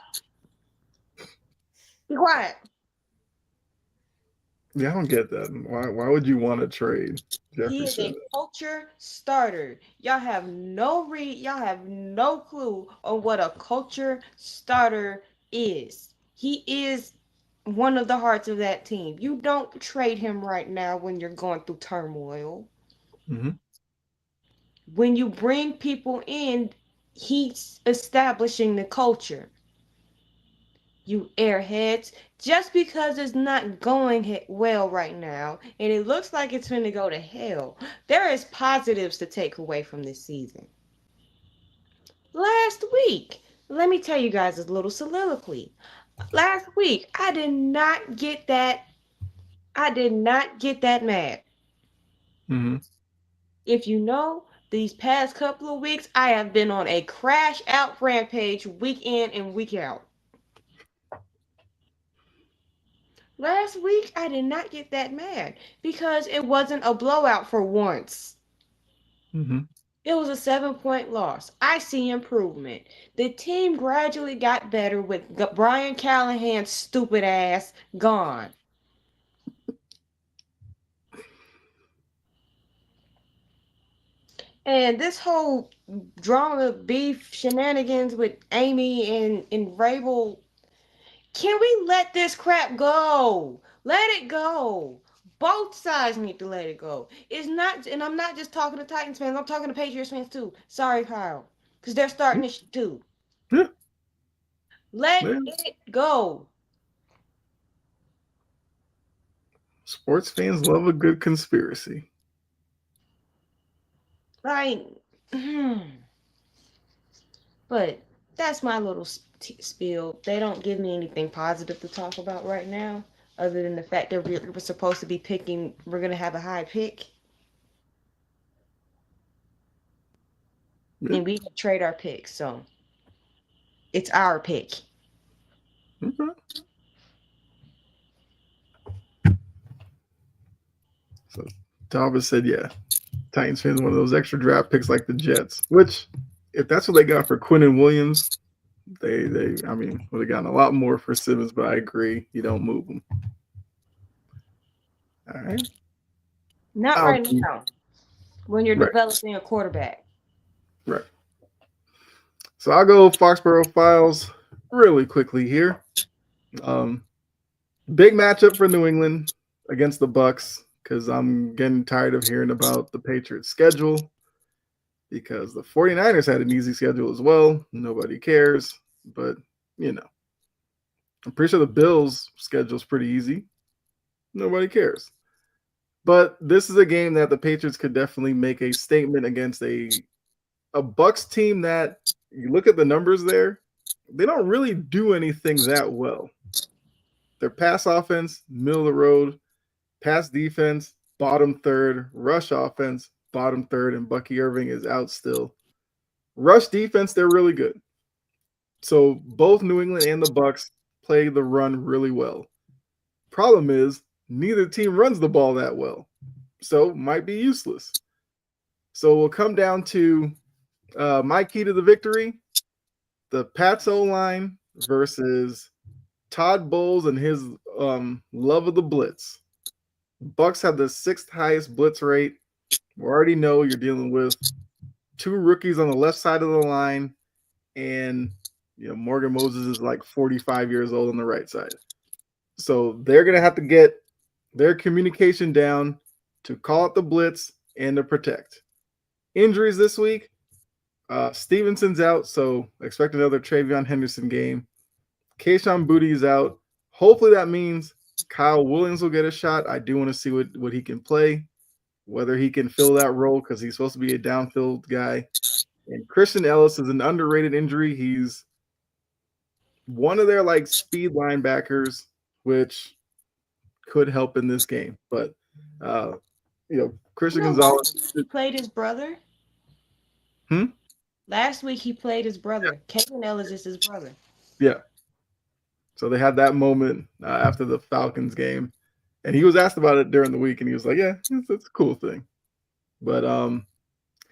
Be quiet. Yeah, I don't get that. Why would you want to trade He Jeffrey is a Simmons? culture starter. Y'all have no clue on what a culture starter is. He is one of the hearts of that team. You don't trade him right now when you're going through turmoil. Mm-hmm. When you bring people in, he's establishing the culture. You airheads, just because it's not going well right now, and it looks like it's going to go to hell, there is positives to take away from this season. Last week, let me tell you guys a little soliloquy. Last week, I did not get that. I did not get that mad. Mm-hmm. If you know, these past couple of weeks, I have been on a crash out rampage week in and week out. Last week, I did not get that mad because it wasn't a blowout for once. Mm-hmm. It was a 7 point loss. I see improvement. The team gradually got better with Brian Callahan's stupid ass gone. And this whole drama beef shenanigans with Amy and Rabel, can we let this crap go? Let it go. Both sides need to let it go. It's not, and I'm not just talking to Titans fans. I'm talking to Patriots fans too. Sorry, Kyle, because they're starting this too. Yeah, Let yeah. it go. Sports fans love a good conspiracy. Like, but that's my little spiel. They don't give me anything positive to talk about right now, other than the fact that we're supposed to be picking. We're gonna have a high pick, Yeah. and we trade our picks, so it's our pick. Okay. So Talbot said, yeah, Titans fans one of those extra draft picks like the Jets, which if that's what they got for Quinn and Williams, they I mean would have gotten a lot more for Simmons, but I agree, you don't move them. All right. Not Um, right now, when you're right, developing a quarterback. right. So I'll go Foxborough Files really quickly here. Um, Big matchup for New England against the Bucks because I'm getting tired of hearing about the Patriots schedule because the 49ers had an easy schedule as well. Nobody cares, but you know, I'm pretty sure the Bills schedule is pretty easy. Nobody cares. But this is a game that the Patriots could definitely make a statement against a Bucks team that you look at the numbers there, they don't really do anything that well. Their pass offense, middle of the road, pass defense, bottom third, rush offense, bottom third, and Bucky Irving is out still. Rush defense, they're really good. So both New England and the Bucks play the run really well. Problem is, neither team runs the ball that well, so might be useless. So we'll come down to my key to the victory: the Pats O line versus Todd Bowles and his love of the blitz. Bucks have the sixth highest blitz rate. We already know you're dealing with two rookies on the left side of the line, and Morgan Moses is like 45 years old on the right side. So they're gonna have to get their communication down to call out the blitz and to protect. Injuries this week. Stevenson's out, so expect another Travion Henderson game. Kayshon Boutte is out. Hopefully that means Kyle Williams will get a shot. I do want to see what he can play, whether he can fill that role because he's supposed to be a downfield guy. And Christian Ellis is an underrated injury. He's one of their like speed linebackers, which could help in this game. But Christian Gonzalez. He played his brother. Hmm? Last week he played his brother. Kevin Ellis is his brother. Yeah. So they had that moment after the Falcons game, and he was asked about it during the week, and he was like, "Yeah, it's a cool thing." But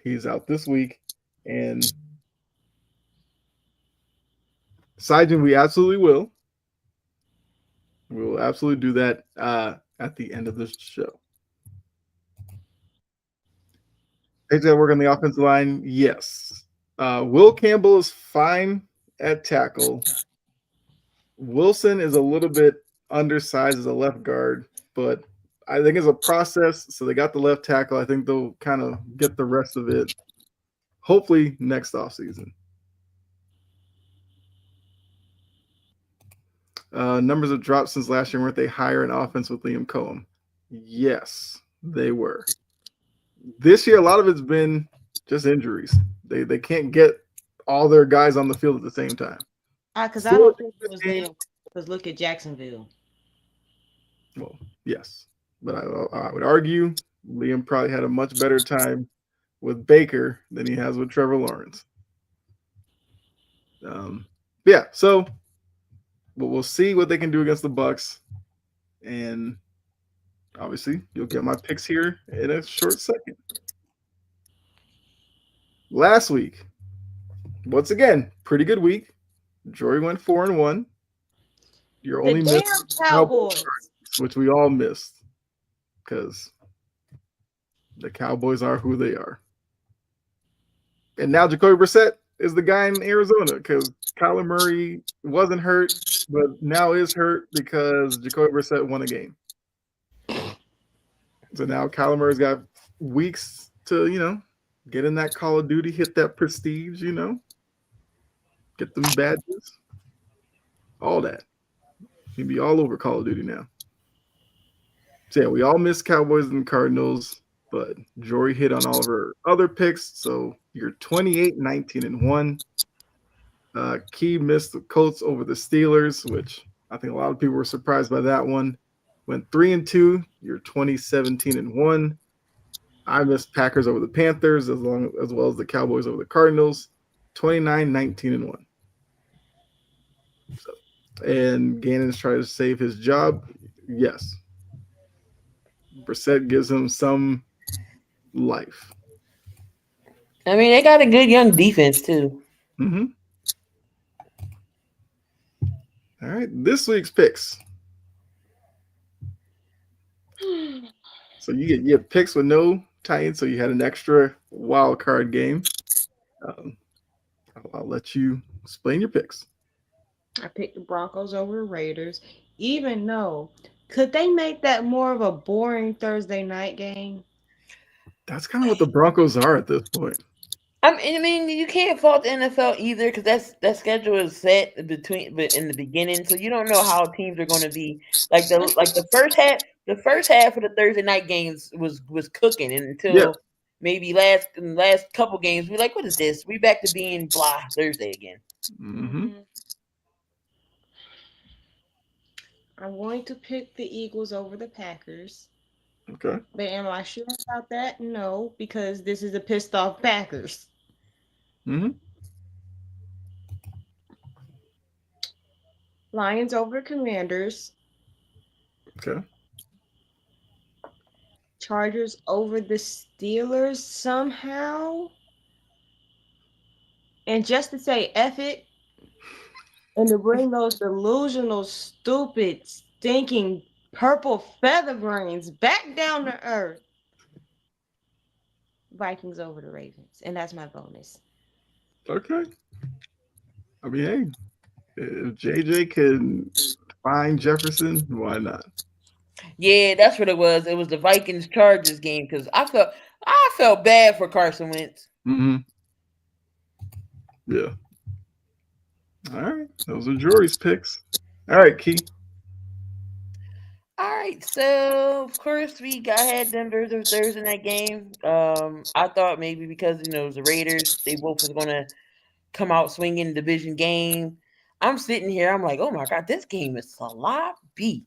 he's out this week, and Sijin, we absolutely will. We will absolutely do that at the end of this show. He's got to work on the offensive line. Yes. Will Campbell is fine at tackle. Wilson is a little bit undersized as a left guard, but I think it's a process. So they got the left tackle. I think they'll kind of get the rest of it, hopefully next offseason. Numbers have dropped since last year. Weren't they higher in offense with Liam Cohen? Yes, they were. This year, a lot of it's been just injuries. They can't get all their guys on the field at the same time. Because I don't think it was Liam. Because look at Jacksonville. Well, yes. But I would argue Liam probably had a much better time with Baker than he has with Trevor Lawrence. Yeah, so we'll see what they can do against the Bucks. And obviously, you'll get my picks here in a short second. Last week, once again, pretty good week. Jory went 4-1. You're The only missing damn Cowboys, Cowboys. which we all missed because the Cowboys are who they are. And now Jacoby Brissett is the guy in Arizona because Kyler Murray wasn't hurt, but now is hurt because Jacoby Brissett won a game. So now Kyler Murray's got weeks to, get in that Call of Duty, hit that prestige, get them badges, all that. He'll be all over Call of Duty now. So yeah, we all missed Cowboys and Cardinals, but Jory hit on all of her other picks. So you're 28, 19, and 1. Key missed the Colts over the Steelers, which I think a lot of people were surprised by that one. Went 3-2. You're 20, 17, and 1. I missed Packers over the Panthers as well as the Cowboys over the Cardinals. 29, 19, and 1. So, and Gannon's trying to save his job. Yes. Brissett gives him some life. I mean, they got a good young defense too. Mm-hmm. All right, this week's picks. So you get picks with no tie-in, so you had an extra wild card game. I'll let you explain your picks. I picked the Broncos over the Raiders, even though could they make that more of a boring Thursday night game? That's kind of what the Broncos are at this point. I mean, you can't fault the NFL either because that schedule is set but in the beginning, so you don't know how teams are going to be. Like the first half of the Thursday night games was cooking, and until maybe last couple games, we're like, what is this? We back to being blah Thursday again. Mm-hmm. I'm going to pick the Eagles over the Packers. Okay. But am I sure about that? No, because this is a pissed off Packers. Mm-hmm. Lions over Commanders. Okay. Chargers over the Steelers somehow. And just to say F it, and to bring those delusional, stupid, stinking purple feather brains back down to earth. Vikings over the Ravens. And that's my bonus. Okay. I mean, hey, if JJ can find Jefferson, why not? Yeah, that's what it was. It was the Vikings Chargers game because I felt bad for Carson Wentz. Mm-hmm. Yeah. All right. Those are Jory's picks. All right, Key. All right, so of course we had Denver Thursday night game. I thought maybe because it was the Raiders, they both was gonna come out swinging division game. I'm sitting here, I'm like, oh my god, this game is sloppy.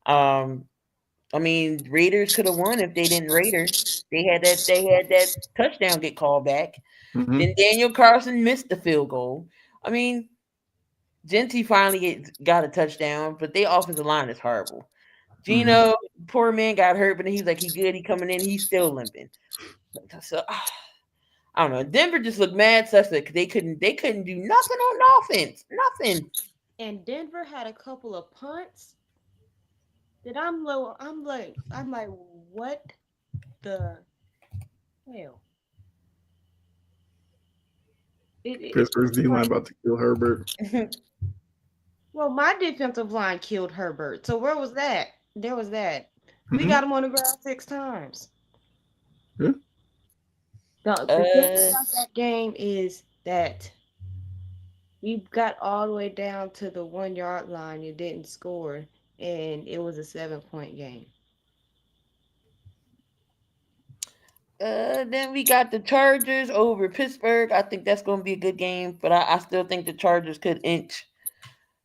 I mean, Raiders could have won if they didn't Raider. They had that touchdown get called back. Mm-hmm. Then Daniel Carlson missed the field goal. I mean, Genty finally got a touchdown, but their offensive line is horrible. Gino, poor man, got hurt, but then he's like, he good. He coming in, he's still limping. So I don't know. Denver just looked mad suspect because they couldn't do nothing on offense. Nothing. And Denver had a couple of punts that I'm like, what the hell? Pittsburgh's D-line about to kill Herbert. Well, my defensive line killed Herbert. So where was that? There was that. We got him on the ground 6 times. Yeah. The thing about that game is that we got all the way down to the 1-yard line. You didn't score, and it was a 7-point game. Then we got the Chargers over Pittsburgh. I think that's going to be a good game, but I still think the Chargers could inch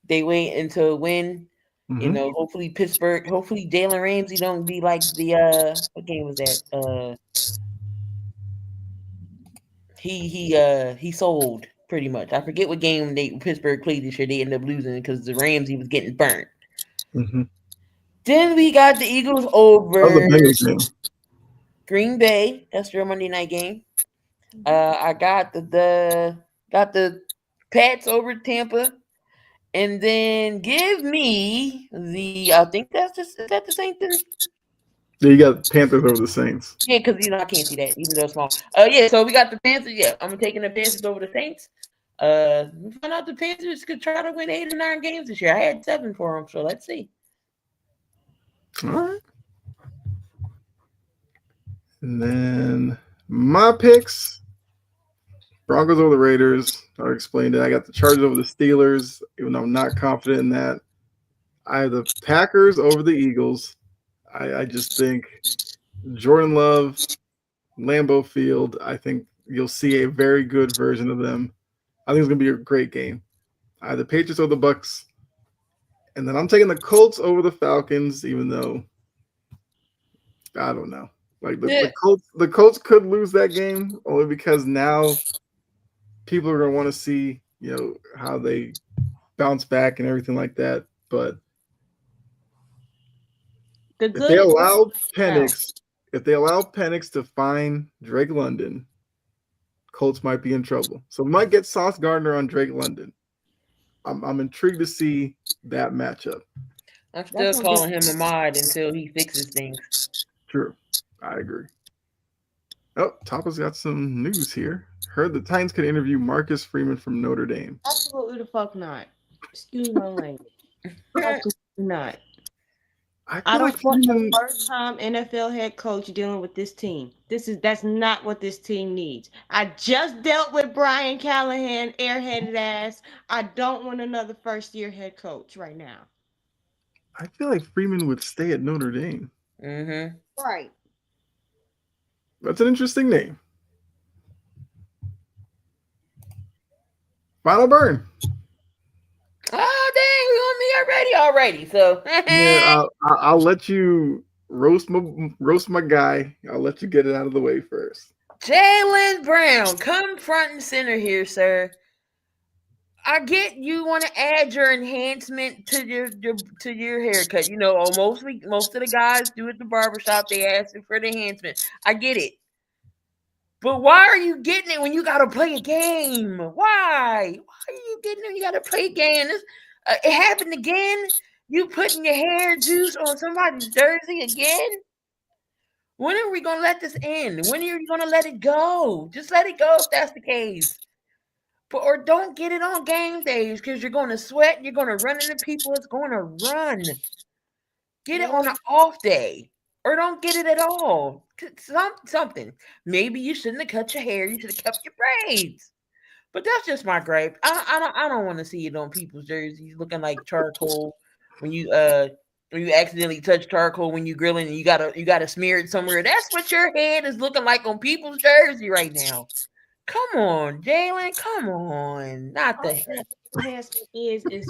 they way into a win. Hopefully Pittsburgh, hopefully Jalen Ramsey don't be like the what game was that? He sold pretty much. I forget what game Pittsburgh played this year. They ended up losing because the Ramsey was getting burnt. Mm-hmm. Then we got the Eagles That was a over Bengals game. Green Bay. That's their Monday night game. I got the Pats over Tampa, and then give me the. I think is that the same thing? Yeah, you got Panthers over the Saints. Yeah, because I can't see that even though it's small. Yeah, so we got the Panthers. Yeah, I'm taking the Panthers over the Saints. We found out the Panthers could try to win 8 or 9 games this year. I had 7 for them, so let's see. All right. And then my picks: Broncos over the Raiders. I explained it. I got the Chargers over the Steelers, even though I'm not confident in that. I have the Packers over the Eagles. I just think Jordan Love, Lambeau Field, I think you'll see a very good version of them. I think it's going to be a great game. I have the Patriots over the Bucks. And then I'm taking the Colts over the Falcons, even though I don't know. Like the Colts could lose that game only because now people are gonna want to see, how they bounce back and everything like that. But The if they good is allow now. Penix to find Drake London, Colts might be in trouble. So we might get Sauce Gardner on Drake London. I'm intrigued to see that matchup. I'm still calling him a mod until he fixes things. True. I agree. Oh, Tapa's got some news here. Heard the Titans could interview Marcus Freeman from Notre Dame. Absolutely the fuck not. Excuse my language. Absolutely not. I don't want the first time NFL head coach dealing with this team. That's not what this team needs. I just dealt with Brian Callahan, airheaded ass. I don't want another first year head coach right now. I feel like Freeman would stay at Notre Dame. Mm-hmm. Right. That's an interesting name. Final burn. Oh dang, we on me already. So Yeah, I'll let you roast my guy. I'll let you get it out of the way first. Jaylen Brown, come front and center here, sir. I get you want to add your enhancement to your haircut. Most of the guys do at the barbershop, they ask for the enhancement. I get it. But why are you getting it when you gotta play a game? Why? Why are you getting it when you gotta play a game? It happened again. You putting your hair juice on somebody's jersey again? When are we gonna let this end? When are you gonna let it go? Just let it go if that's the case. Or don't get it on game days because you're gonna sweat. You're gonna run into people. It's gonna run. Get it on an off day. Or don't get it at all. Something. Maybe you shouldn't have cut your hair. You should have kept your braids. But that's just my gripe. I don't want to see it on people's jerseys looking like charcoal when you accidentally touch charcoal when you grilling and you gotta smear it somewhere. That's what your head is looking like on people's jersey right now. Come on, Jaylen. Come on. Not the enhancement is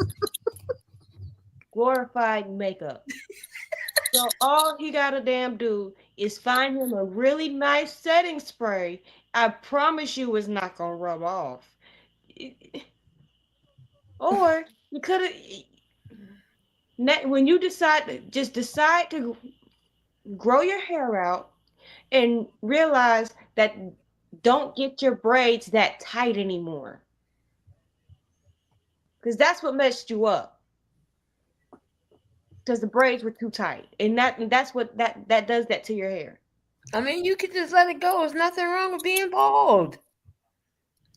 glorified makeup. So all he gotta damn do is find him a really nice setting spray. I promise you it's not gonna rub off. Or you could have when you decide to grow your hair out and realize that don't get your braids that tight anymore. Because that's what messed you up. Because the braids were too tight. And that's what that does that to your hair. I mean, you could just let it go. There's nothing wrong with being bald.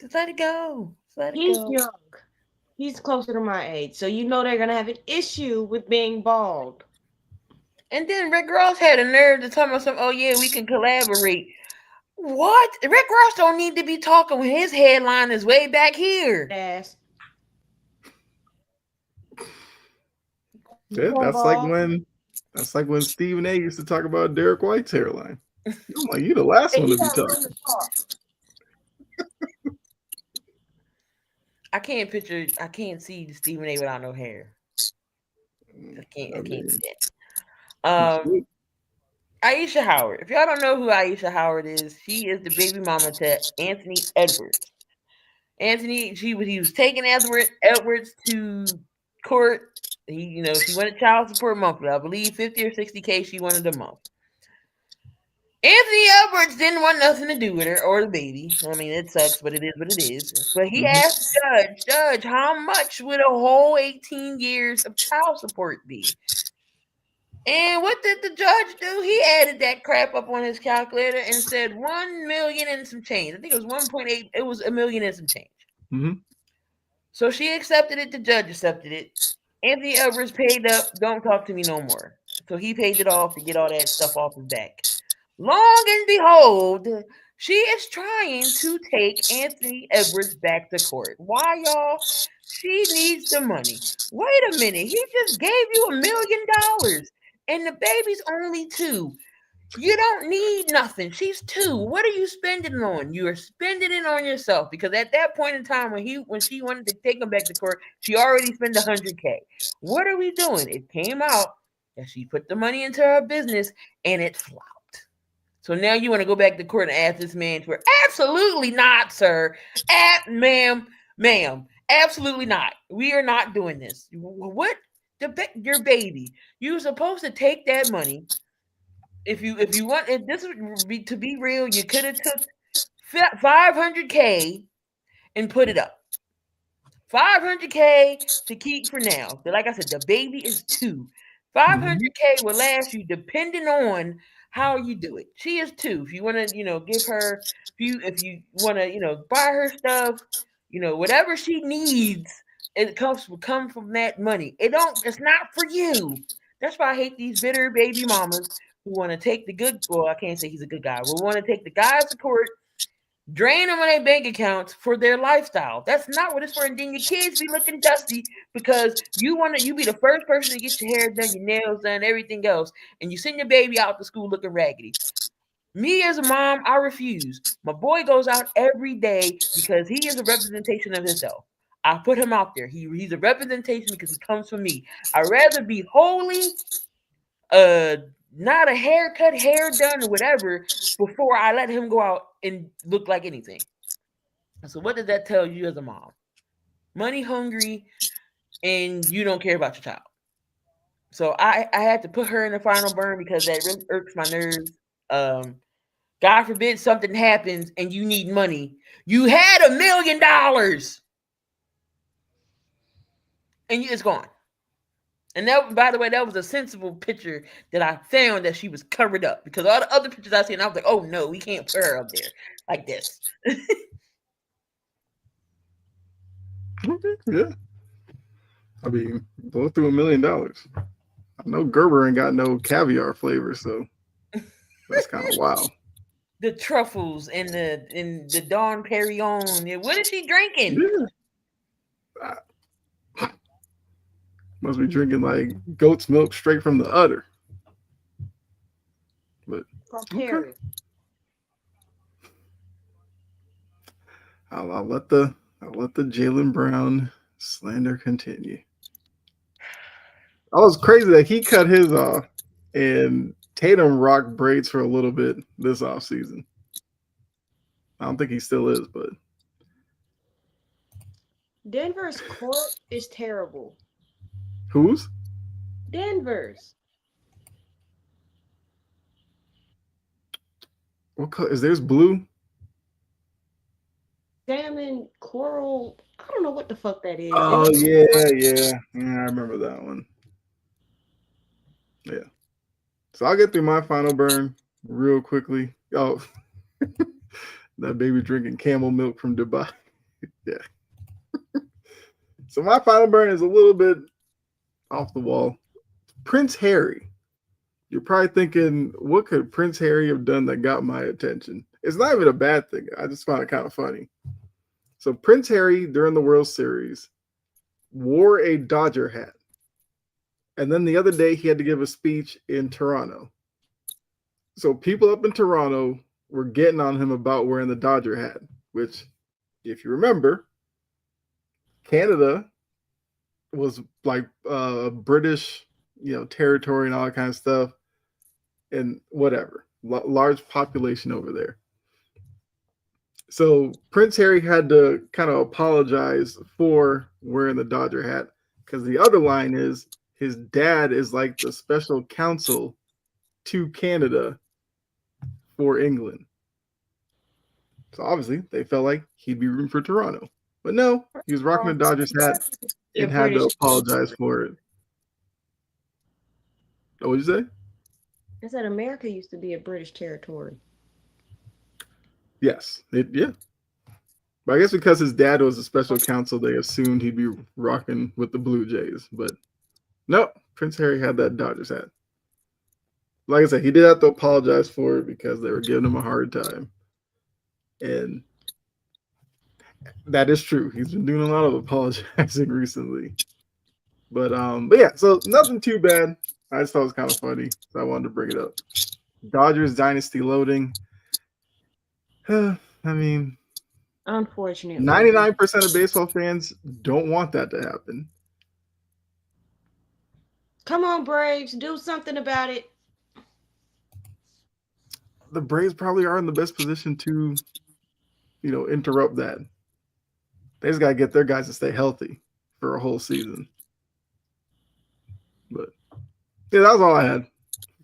Just let it go. He's young. He's closer to my age. So they're gonna have an issue with being bald. And then Rick Ross had a nerve to tell me something, oh yeah, we can collaborate. What? Rick Ross don't need to be talking when his headline is way back here. Yes. Yeah, that's like when Stephen A used to talk about Derek White's hairline. I'm like, you the last one to be talking. I can't see the Stephen A without no hair. I can't see that. Aisha Howard. If y'all don't know who Aisha Howard is, she is the baby mama to Anthony Edwards. He was taking Edwards to court She wanted child support monthly. I believe 50 or 60K she wanted a month. Anthony Edwards didn't want nothing to do with her or the baby. I mean, it sucks, but it is what it is. But he asked the judge, how much would a whole 18 years of child support be? And what did the judge do? He added that crap up on his calculator and said 1 million and some change. I think it was 1.8. It was $1 million and some change. Mm-hmm. So she accepted it. The judge accepted it. Anthony Edwards paid up. Don't talk to me no more. So he paid it off to get all that stuff off his back. Long and behold, she is trying to take Anthony Edwards back to court. Why, y'all? She needs the money. Wait a minute. He just gave you $1 million. And the baby's only 2. You don't need nothing. She's 2. What are you spending it on? You are spending it on yourself, because at that point in time when she wanted to take him back to court, she already spent $100K. What are we doing? It came out that she put the money into her business and it flopped. So now you want to go back to court and ask this man for absolutely not, sir. Ma'am, absolutely not. We are not doing this. What? Your baby. You're supposed to take that money. If this would be, to be real, you could have took $500K and put it up. $500K to keep for now. But like I said, the baby is 2. $500K will last you depending on how you do it. She is 2. If you want to, give her, if you want to, buy her stuff, whatever she needs, it come from that money. It's not for you. That's why I hate these bitter baby mamas who want to take the good. Well, I can't say he's a good guy. We want to take the guys to court, drain them on their bank accounts for their lifestyle. That's not what it's for. And then your kids be looking dusty because you be the first person to get your hair done, your nails done, everything else, and you send your baby out to school looking raggedy. Me as a mom, I refuse. My boy goes out every day because he is a representation of himself. I put him out there. He's a representation because he comes from me. I'd rather be holy, not a haircut, hair done, or whatever, before I let him go out and look like anything. So what does that tell you as a mom? Money hungry, and you don't care about your child. So I had to put her in the final burn because that really irks my nerves. God forbid something happens and you need money. You had $1 million, and it's gone. And that, by the way, that was a sensible picture that I found that she was covered up, because all the other pictures I seen, I was like, oh no, we can't put her up there like this. Yeah. I mean, blow through $1 million. I know Gerber ain't got no caviar flavor, so that's kind of wild. The truffles and the Dawn Perignon. What is she drinking? Yeah. Must be drinking like goat's milk straight from the udder. But okay. I'll let the Jaylen Brown slander continue. I was crazy that he cut his off and Tatum rocked braids for a little bit this offseason. I don't think he still is, but Denver's court is terrible. Whose? Denver's. What color is theirs? Blue? Salmon, coral. I don't know what the fuck that is. Oh yeah. I remember that one. Yeah. So I'll get through my final burn real quickly. Oh, that baby drinking camel milk from Dubai. Yeah. So my final burn is a little bit off the wall. Prince Harry. You're probably thinking, what could Prince Harry have done that got my attention? It's not even a bad thing. I just found it kind of funny. So Prince Harry, during the World Series, wore a Dodger hat. And then the other day, he had to give a speech in Toronto. So people up in Toronto were getting on him about wearing the Dodger hat, which, if you remember, Canada was like British, territory and all that kind of stuff, and whatever, large population over there. So Prince Harry had to kind of apologize for wearing the Dodger hat Because the other line is his dad is like the special counsel to Canada for England. So obviously they felt like he'd be rooting for Toronto. But no, he was rocking the Dodgers hat Your and had to British. apologize for it. Oh, what'd you say? I said America used to be a British territory. Yes. Yeah. But I guess because his dad was a special counsel, they assumed he'd be rocking with the Blue Jays. But no, Prince Harry had that Dodgers hat. Like I said, he did have to apologize for it because they were giving him a hard time. And that is true. He's been doing a lot of apologizing recently. But yeah, so nothing too bad. I just thought it was kind of funny, so I wanted to bring it up. Dodgers dynasty loading. I mean, Unfortunately, 99% of baseball fans don't want that to happen. come on, Braves, do something about it. The Braves probably are in the best position to, interrupt that. They just gotta get their guys to stay healthy for a whole season. But yeah, that was all I had.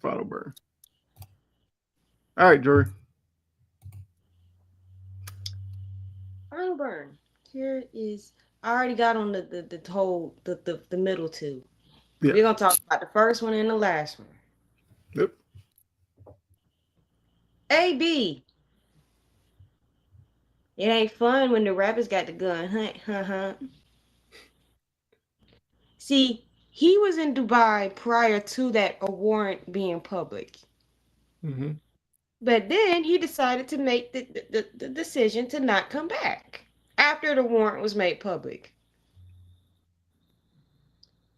Final burn. All right, Jory. Final burn. Here is. I already got on the whole the middle two. Yeah. We're gonna talk about the first one and the last one. Yep. AB. It ain't fun when the rappers got the gun. Huh. See, he was in Dubai prior to that warrant being public. Mm-hmm. But then he decided to make the decision to not come back after the warrant was made public.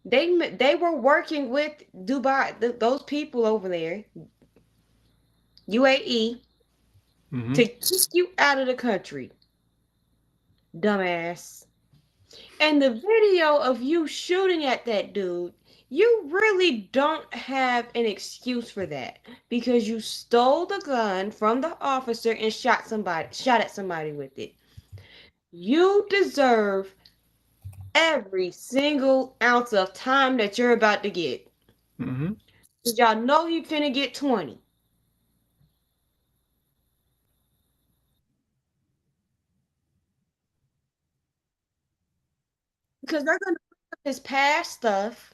They were working with Dubai, those people over there, UAE, Mm-hmm. to kick you out of the country. Dumbass. And the video of you shooting at that dude, you really don't have an excuse for that because you stole the gun from the officer and shot at somebody with it. You deserve every single ounce of time that you're about to get. Mm-hmm. Cause y'all know you finna get 20. Because they're gonna bring up his past stuff,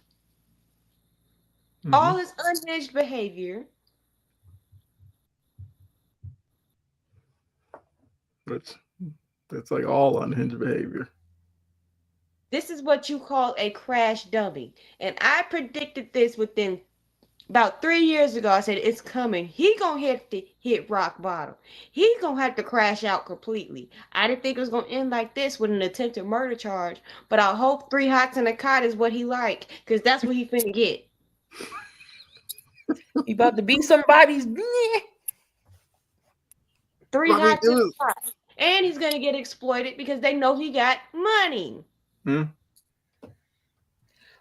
all Mm-hmm. his unhinged behavior. That's like all unhinged behavior. This is what you call a crash dummy. And I predicted this within about 3 years ago. I said it's coming. He gonna hit rock bottom. He gonna have to crash out completely. I didn't think it was gonna end like this with an attempted murder charge, but I hope 3 hots and a cot is what he like, because that's what he finna get. He about to be somebody's. Three I mean, hots it and a was. cot. And he's gonna get exploited because they know he got money. Hmm?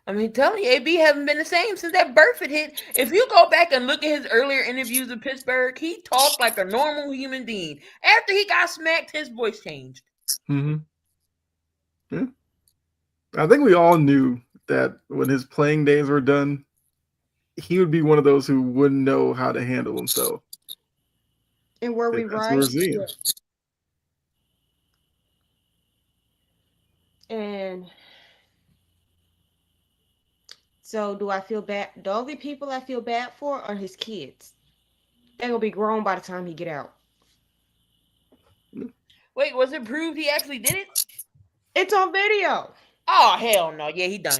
I mean, telling you, AB hasn't been the same since that Burford hit. If you go back and look at his earlier interviews in Pittsburgh, he talked like a normal human being. After he got smacked, his voice changed. Mm-hmm. Yeah. I think we all knew that when his playing days were done, he would be one of those who wouldn't know how to handle himself. And were we That's what right? we're seeing. And so do I feel bad? The only people I feel bad for are his kids. They're gonna be grown by the time he get out. Wait, was it proved he actually did it? It's on video. Oh, hell no. Yeah, he done.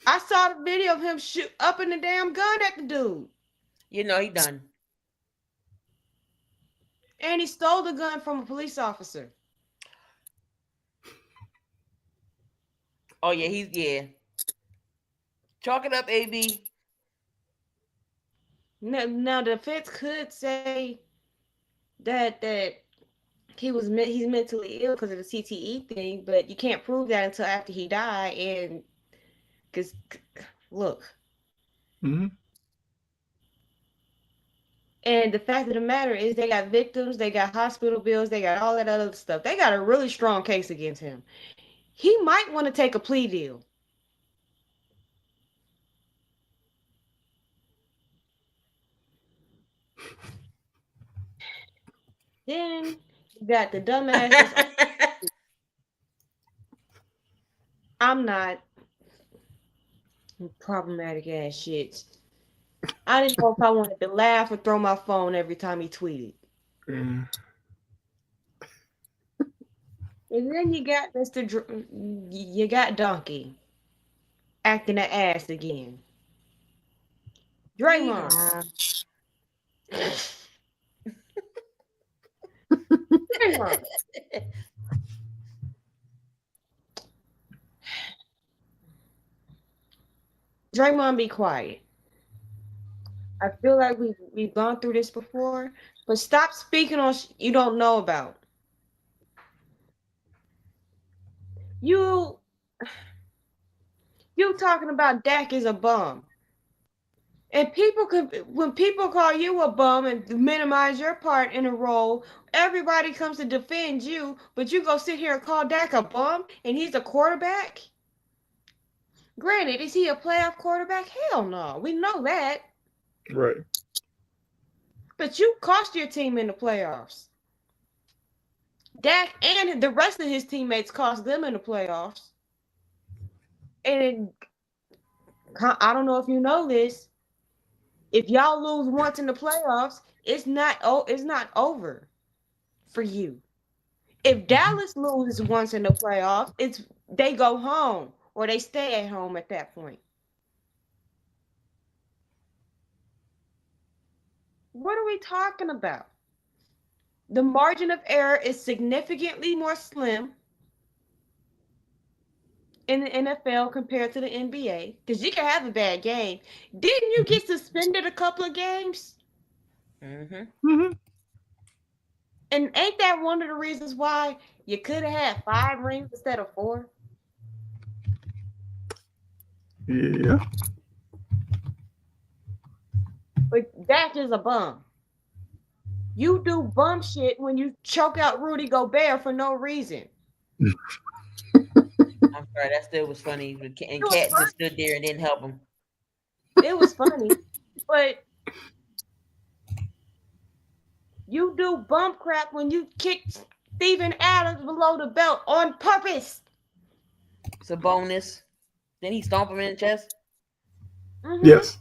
I saw the video of him shoot up in the damn gun at the dude. You know, he done. And he stole the gun from a police officer. Oh, yeah, yeah. Chalk it up, AB. Now the defense could say that he's mentally ill because of the CTE thing, but you can't prove that until after he died. And because look, Mm-hmm. and the fact of the matter is, they got victims, they got hospital bills, they got all that other stuff. They got a really strong case against him. He might want to take a plea deal. Then you got the dumbasses. I'm not problematic ass shit. I didn't know if I wanted to laugh or throw my phone every time he tweeted. Mm. And then you got you got Donkey acting an ass again. Draymond. Draymond. Draymond, be quiet. I feel like we've gone through this before, but stop speaking on you don't know about. You you talking about Dak is a bum. And people could when people call you a bum and minimize your part in a role, everybody comes to defend you, but you go sit here and call Dak a bum and he's a quarterback? Granted, is he a playoff quarterback? Hell no. We know that. Right. But you cost your team in the playoffs. Dak and the rest of his teammates cost them in the playoffs. And I don't know if you know this. If y'all lose once in the playoffs, it's not over for you. If Dallas loses once in the playoffs, it's they go home or they stay at home at that point. What are we talking about? The margin of error is significantly more slim in the NFL compared to the NBA because you can have a bad game. Didn't you get suspended a couple of games? Mm-hmm. And ain't that one of the reasons why you could have had 5 rings instead of 4? Yeah. But Dak is a bum. You do bum shit when you choke out Rudy Gobert for no reason. I'm sorry, that still was funny. And Cat just stood there and didn't help him. It was funny, but you do bum crap when you kick Steven Adams below the belt on purpose. It's a bonus. Then he stomp him in the chest. Mm-hmm. Yes.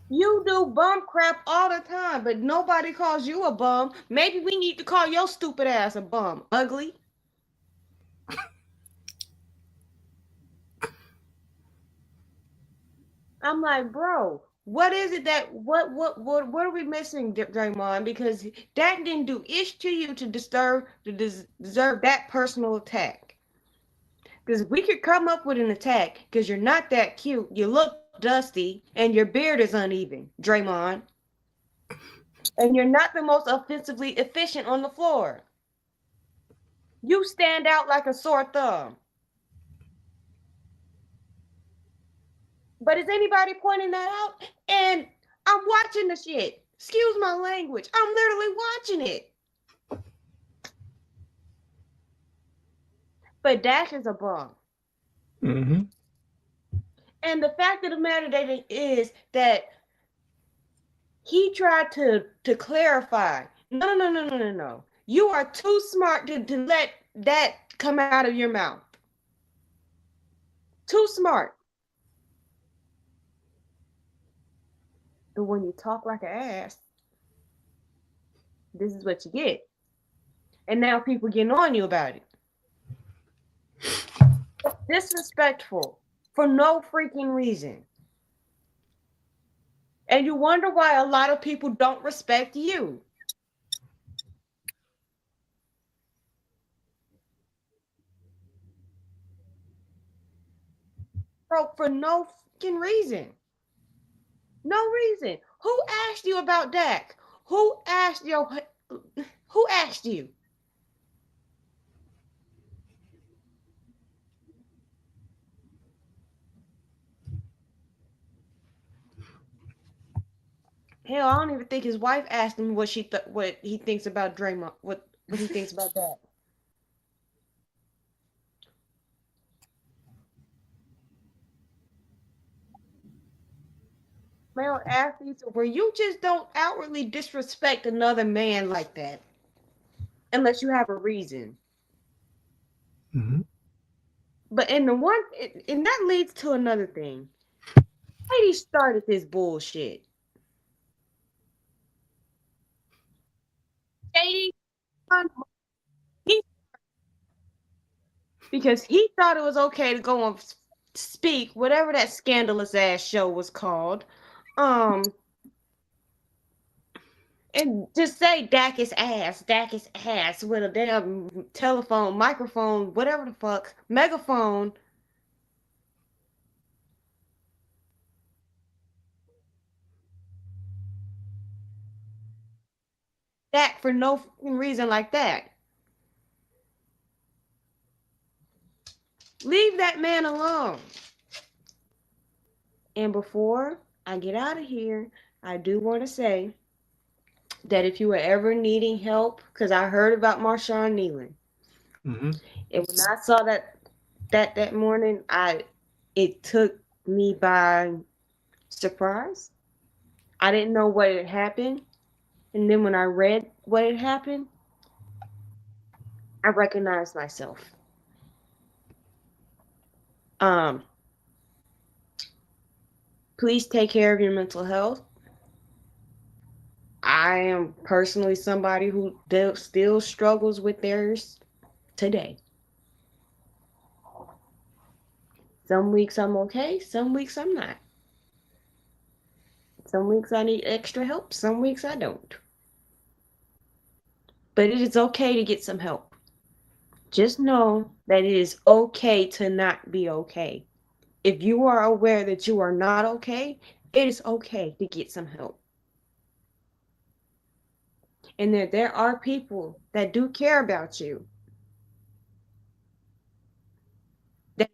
You do bum crap all the time, but nobody calls you a bum. Maybe we need to call your stupid ass a bum. Ugly. I'm like, bro, what is it that what are we missing, Draymond? Because that didn't do ish to you to deserve that personal attack. Because we could come up with an attack because you're not that cute. You look dusty and your beard is uneven, Draymond. And you're not the most offensively efficient on the floor. You stand out like a sore thumb. But is anybody pointing that out? And I'm watching the shit. Excuse my language. I'm literally watching it. But Dash is a bum. Mm-hmm. And the fact of the matter that it is that he tried to clarify. No. You are too smart to let that come out of your mouth. Too smart. But when you talk like an ass, this is what you get. And now people getting on you about it. Disrespectful for no freaking reason. And you wonder why a lot of people don't respect you. Bro, for no freaking reason. No reason. Who asked you about Dak? Who asked you? Who asked you? Hell, I don't even think his wife asked him what what he thinks about Draymond, what he thinks about that. male athletes where you just don't outwardly disrespect another man like that unless you have a reason. Mhm. But in the one, and that leads to another thing. Katie started this bullshit. Katie, he, because he thought it was okay to go and speak whatever that scandalous ass show was called, um, and just say Dak is ass with a damn telephone, microphone, whatever the fuck, megaphone. Dak for no reason like that. Leave that man alone. And before I get out of here, I do want to say that if you were ever needing help, because I heard about Marshawn kneeling, Mhm. and when I saw that morning, it took me by surprise. I didn't know what had happened, and then when I read what had happened, I recognized myself. Um, please take care of your mental health. I am personally somebody who still struggles with theirs today. Some weeks I'm okay, some weeks I'm not. Some weeks I need extra help, some weeks I don't. But it is okay to get some help. Just know that it is okay to not be okay. If you are aware that you are not okay, it is okay to get some help. And that there are people that do care about you. That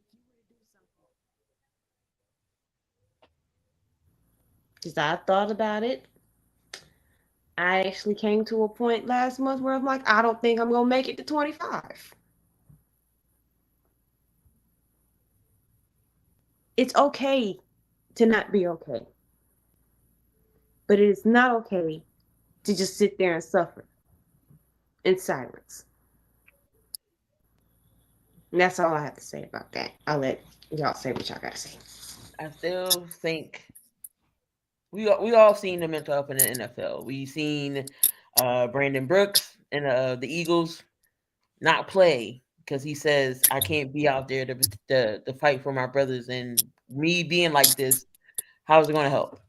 because I thought about it. I actually came to a point last month where I'm like, I don't think I'm gonna make it to 25. It's okay to not be okay. But it is not okay to just sit there and suffer in silence. And that's all I have to say about that. I'll let y'all say what y'all gotta say. I still think we all seen the mental health in the NFL. We seen Brandon Brooks and the Eagles not play because he says I can't be out there to fight for my brothers, and me being like this, how's it going to help?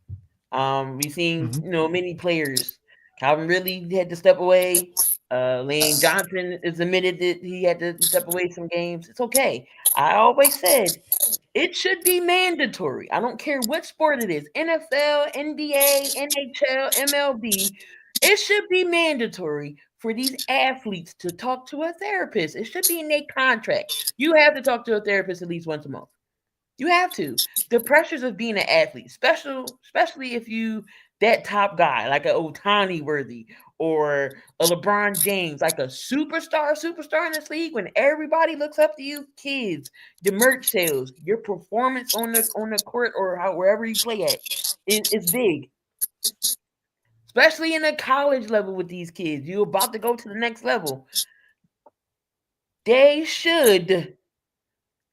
We've seen Mhm. many players. Calvin Ridley had to step away. Lane Johnson is admitted that he had to step away some games. It's okay. I always said it should be mandatory. I don't care what sport it is, NFL, NBA, NHL, MLB. It should be mandatory for these athletes to talk to a therapist. It should be in their contract. You have to talk to a therapist at least once a month. You have to. The pressures of being an athlete, especially if you that top guy, like a Otani Worthy or a LeBron James, like a superstar in this league, when everybody looks up to you, kids, the merch sales, your performance on the court or wherever you play at is big. Especially in the college level with these kids. You're about to go to the next level. They should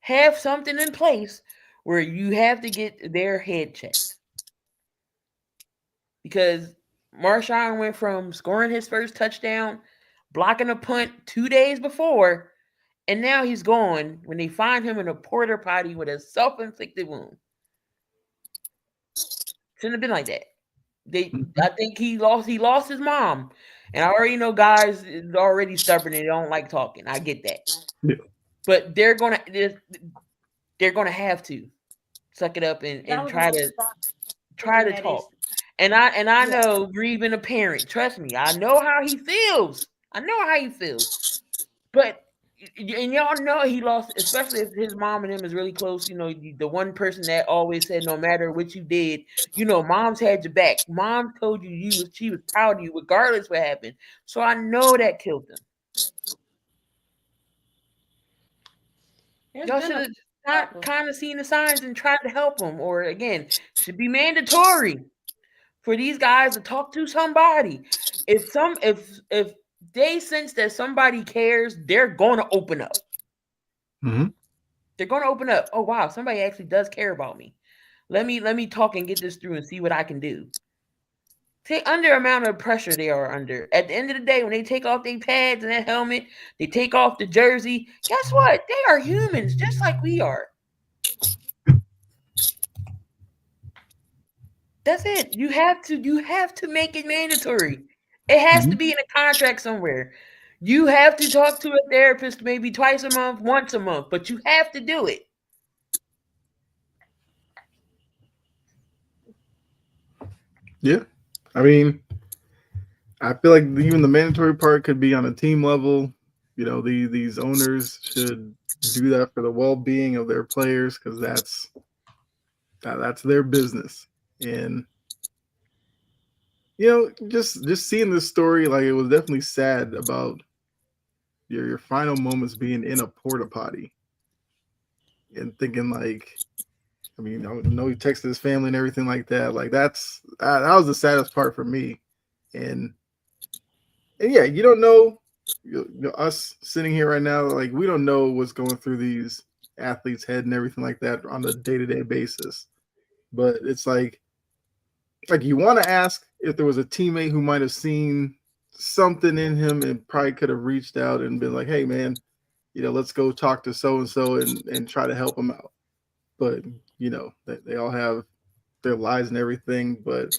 have something in place where you have to get their head checked. Because Marshawn went from scoring his first touchdown, blocking a punt 2 days before, and now he's gone when they find him in a porter potty with a self-inflicted wound. Shouldn't have been like that. Mhm. I think he lost his mom, and I already know guys is already stubborn and they don't like talking. I get that, Yeah. but they're gonna have to suck it up That and was try another to thought. try Something to that is, talk. And I yeah. know grieving a parent. Trust me, I know how he feels. I know how he feels. But and y'all know he lost, especially if his mom and him is really close. The one person that always said, no matter what you did, mom's had your back. Mom told you she was proud of you, regardless what happened. So I know that killed him. There's Y'all been should a have. not kind of seeing the signs and trying to help them, or again, should be mandatory for these guys to talk to somebody. If they sense that somebody cares, they're going to open up. Mm-hmm. They're going to open up. Oh wow, somebody actually does care about me. Let me talk and get this through and see what I can do. Take under amount of pressure they are under. At the end of the day, when they take off their pads and that helmet, they take off the jersey. Guess what? They are humans, just like we are. That's it. You have to make it mandatory. It has to be in a contract somewhere. You have to talk to a therapist maybe twice a month, once a month, but you have to do it. Yeah. I mean, I feel like even the mandatory part could be on a team level. You know, these owners should do that for the well-being of their players, because that's their business. And you know, just seeing this story, like, it was definitely sad about your final moments being in a porta potty and thinking, like, I mean, I know he texted his family and everything like that. Like, that was the saddest part for me. And yeah, you don't know, us sitting here right now, like, we don't know what's going through these athletes' head and everything like that on a day-to-day basis. But it's like you want to ask if there was a teammate who might have seen something in him and probably could have reached out and been like, hey man, you know, let's go talk to so and so and try to help him out. But you know, they all have their lives and everything. But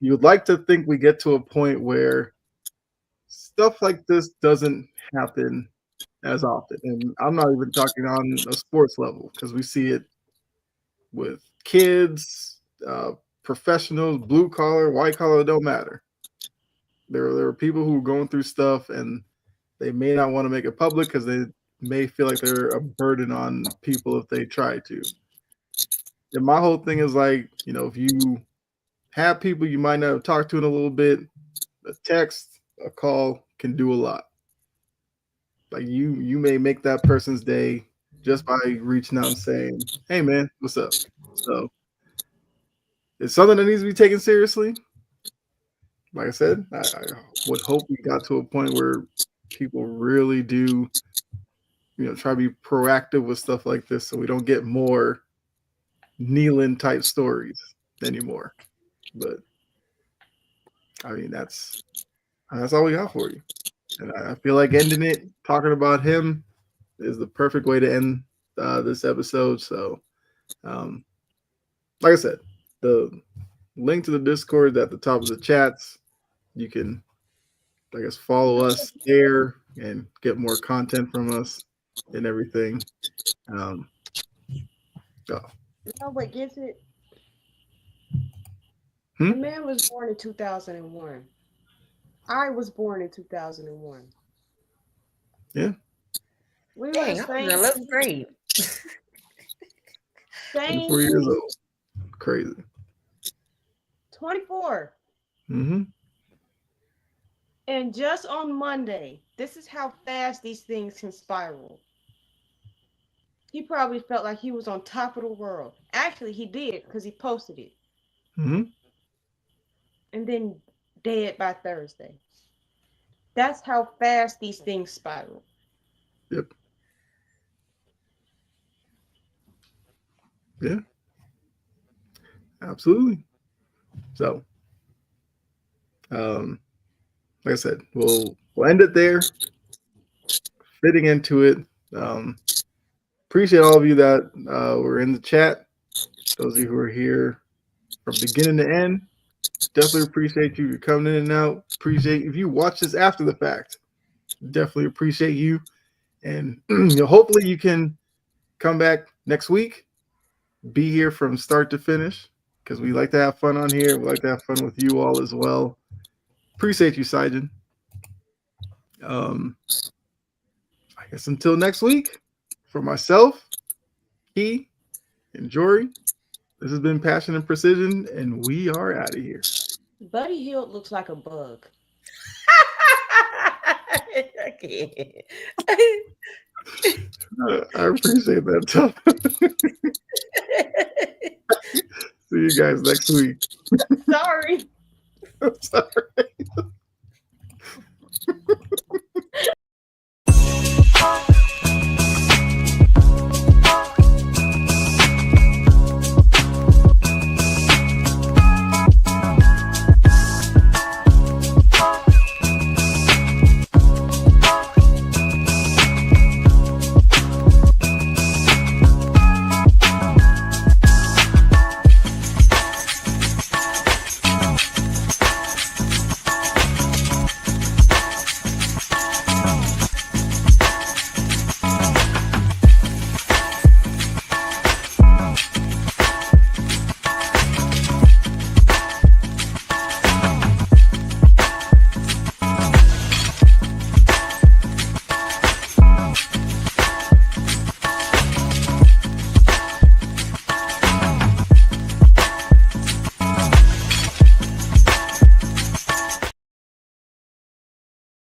you would like to think we get to a point where stuff like this doesn't happen as often. And I'm not even talking on a sports level, because we see it with kids, professionals, blue collar, white collar, it don't matter. There are people who are going through stuff and they may not want to make it public because they may feel like they're a burden on people if they try to. And my whole thing is, like, you know, if you have people you might not have talked to in a little bit, a text, a call can do a lot. Like, you may make that person's day just by reaching out and saying, hey man, what's up? So it's something that needs to be taken seriously. Like I said, I would hope we got to a point where people really do, you know, try to be proactive with stuff like this, so we don't get more kneeling type stories anymore. But I mean, that's all we got for you. And I feel like ending it talking about him is the perfect way to end this episode. So, like I said, the link to the Discord at the top of the chats. You can, I guess, follow us there and get more content from us and everything. So. You know what gets it? Hmm? The man was born in 2001. I was born in 2001. Yeah. We were Dang, the I was in 11th grade. same 24 years old. Crazy. 24. Mm-hmm. And just on Monday, this is how fast these things can spiral. He probably felt like he was on top of the world. Actually, he did, because he posted it. Mm-hmm. And then dead by Thursday. That's how fast these things spiral. Yep. Yeah. Absolutely. So, like I said, we'll end it there. Fitting into it. Appreciate all of you that were in the chat. Those of you who are here from beginning to end. Definitely appreciate you coming in and out. Appreciate if you watch this after the fact. Definitely appreciate you. And you know, hopefully you can come back next week. Be here from start to finish, because we like to have fun on here. We like to have fun with you all as well. Appreciate you, Sajan. I guess until next week, for myself, Key, and Jory, this has been Passion and Precision, and we are out of here. Buddy Hield looks like a bug. I can't. I appreciate that, Tom. See you guys next week. Sorry. I'm sorry.